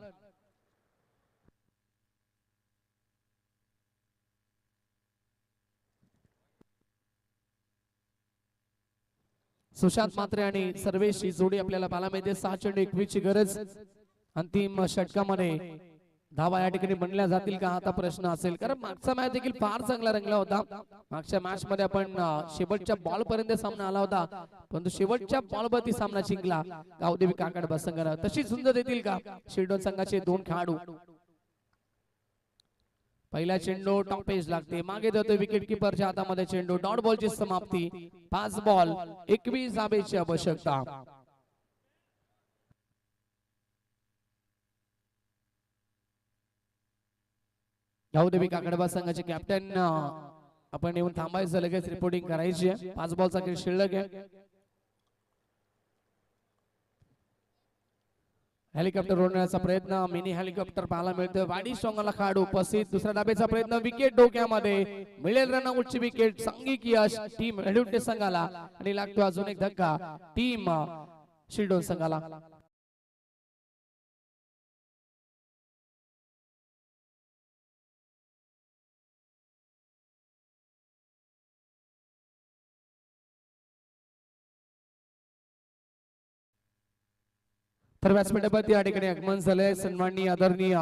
सुशांत मात्रे आणि सर्वेश ही जोडी आपल्याला पाहायला मिळते 6 चेंडू 21 ची गरज अंतिम षटकामध्ये धावा या ठिकाणी बनल्या जातील का आता प्रश्न असेल कारण मागचा मॅच देखील फार चांगला रंगला होता मागच्या मॅच मध्ये आपण शेवटच्या बॉल पर्यंत सामना आला होता परंतु शेवटच्या बॉल वरती सामना जिंकला गावदेवी काकडबा संघाला तशी झुंज देतील का शिरडोन संघाचे 2 खेळाडू पहिला चेंडू टॉप एज लागते मागे देतो विकेट किपरच्या हातामध्ये चेंडू डॉट बॉलची समाप्ती 5 बॉल 21 धावेची आवश्यकता गावदेवी काकडबा संघाचे कॅप्टन आपण येऊन थांबायचं लगेच रिपोर्टिंग करायची आहे 5 बॉलचा खेळ शिल्लक आहे हेलिकॉप्टर उडवण्याचा प्रयत्न मिनी हेलिकॉप्टर पाहायला मिळतोय वाडी स्ट्रॉंगला खेळाडू उपस्थित दुसऱ्या धाब्याचा प्रयत्न विकेट डोक्यामध्ये मिळेल रनआउटची विकेट सांघिक यश टीम रेड्युटे संघाला आणि लागतो अजून एक धक्का टीम शिरडोन संघाला तर व्यासपीठावरती या ठिकाणी आगमन झालंय सन्माननीय आदरणीय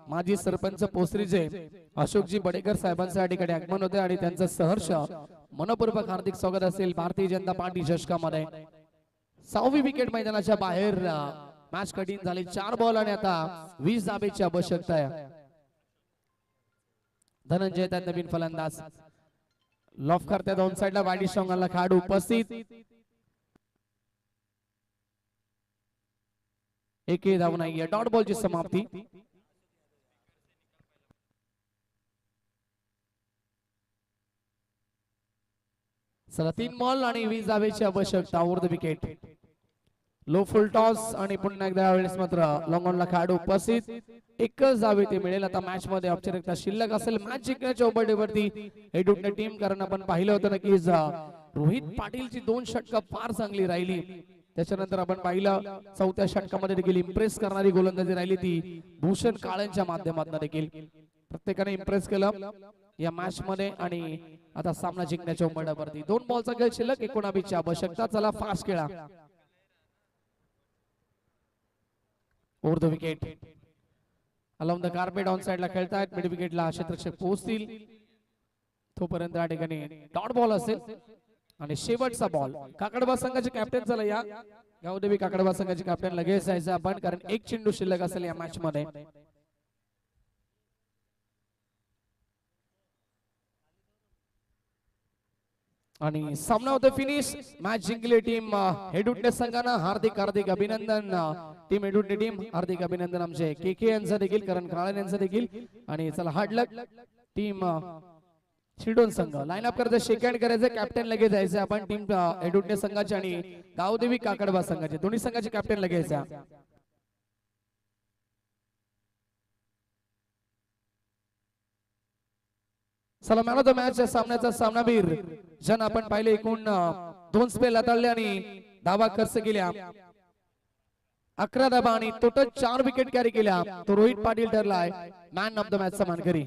माजी सरपंच पोसरीचे अशोकजी बडेकर साहेबांचं या ठिकाणी आगमन होते आणि त्यांचं सहर्ष मनपूर्वक हार्दिक स्वागत असेल भारतीय जनता पार्टी चषकामध्ये 6वी विकेट मैदानाच्या बाहेर मॅच कठीण झाली 4 बॉल आणि आता 20 धावेची आवश्यकता आहे धनंजय त्यात नवीन फलंदाज लॉफ करत्या 2 साइडला वाडी स्ट्रॉंगला खेळाडू उपस्थित एकही धाव नाहीये डॉट बॉलची समाप्ती चला 3 बॉल आणि 20 धावेची आवश्यकता over the wicket low full toss आणि पुन्हा एकदा वेळेस मात्र लॉंग ऑनला खेळाडू उपस्थित एकच धावे ते मिळेल आता मॅच मध्ये औपचारिकता शिल्लक असेल मॅच जिंकण्याच्या उबरठीवरती हेडूटने टीम कारण आपण पाहिलं होतं ना की रोहित पाटीलची 2 षटकं फार चांगली राहिली त्याच्यानंतर आपण पाहिलं चौथ्या षटकामध्ये देखील इम्प्रेस करणारी गोलंदाजी राहिली ती भूषण काळेंच्या माध्यमातून देखील प्रत्येकाने इम्प्रेस केलं या मॅच मध्ये आणि आता सामना जिंकण्याच्या उंबरठ्यावरती 2 बॉलचा खेळ शिल्लक 19 ची आवश्यकता चला फास्ट खेळा over the wicket along the carpet on साइडला खेळतायत मिड विकेटला क्षेत्ररक्षक पोहोचतील तोपर्यंत या ठिकाणी डॉट बॉल असेल आणि शेवटचा बॉल काकडबा संघाचे कॅप्टन झाला या गावदेवी काकडबा संघाचे कॅप्टन लगेच जायचं आपण कारण 1 चेंडू शिल्लक असेल या मॅच मध्ये आणि सामना होतो फिनिश मॅच जिंकली टीम हेडुटने संघानं हार्दिक अभिनंदन टीम हेडुटने टीम हार्दिक अभिनंदन आमचे केके यांचं देखील करण काळन यांचं देखील आणि चला हार्ड लक टीम शिरडोन संघ लाईन अप करायचं शेक हँड करायचं कॅप्टन लगेच जायचं आपण टीम हेडुटने संघाचे आणि गावदेवी काकडबा संघाचे दोन्ही संघाचे कॅप्टन लगेच या चला मॅन ऑफ द मॅच सामन्याचा सामनावीर जन आपण पाहिले एकूण 2 स्पेल हाताळले आणि धावा खर्च केल्या 11 धाबा आणि टोटल 4 विकेट कॅरी केल्या तो रोहित पाटील ठरलाय मॅन ऑफ द मॅच चा मानकरी.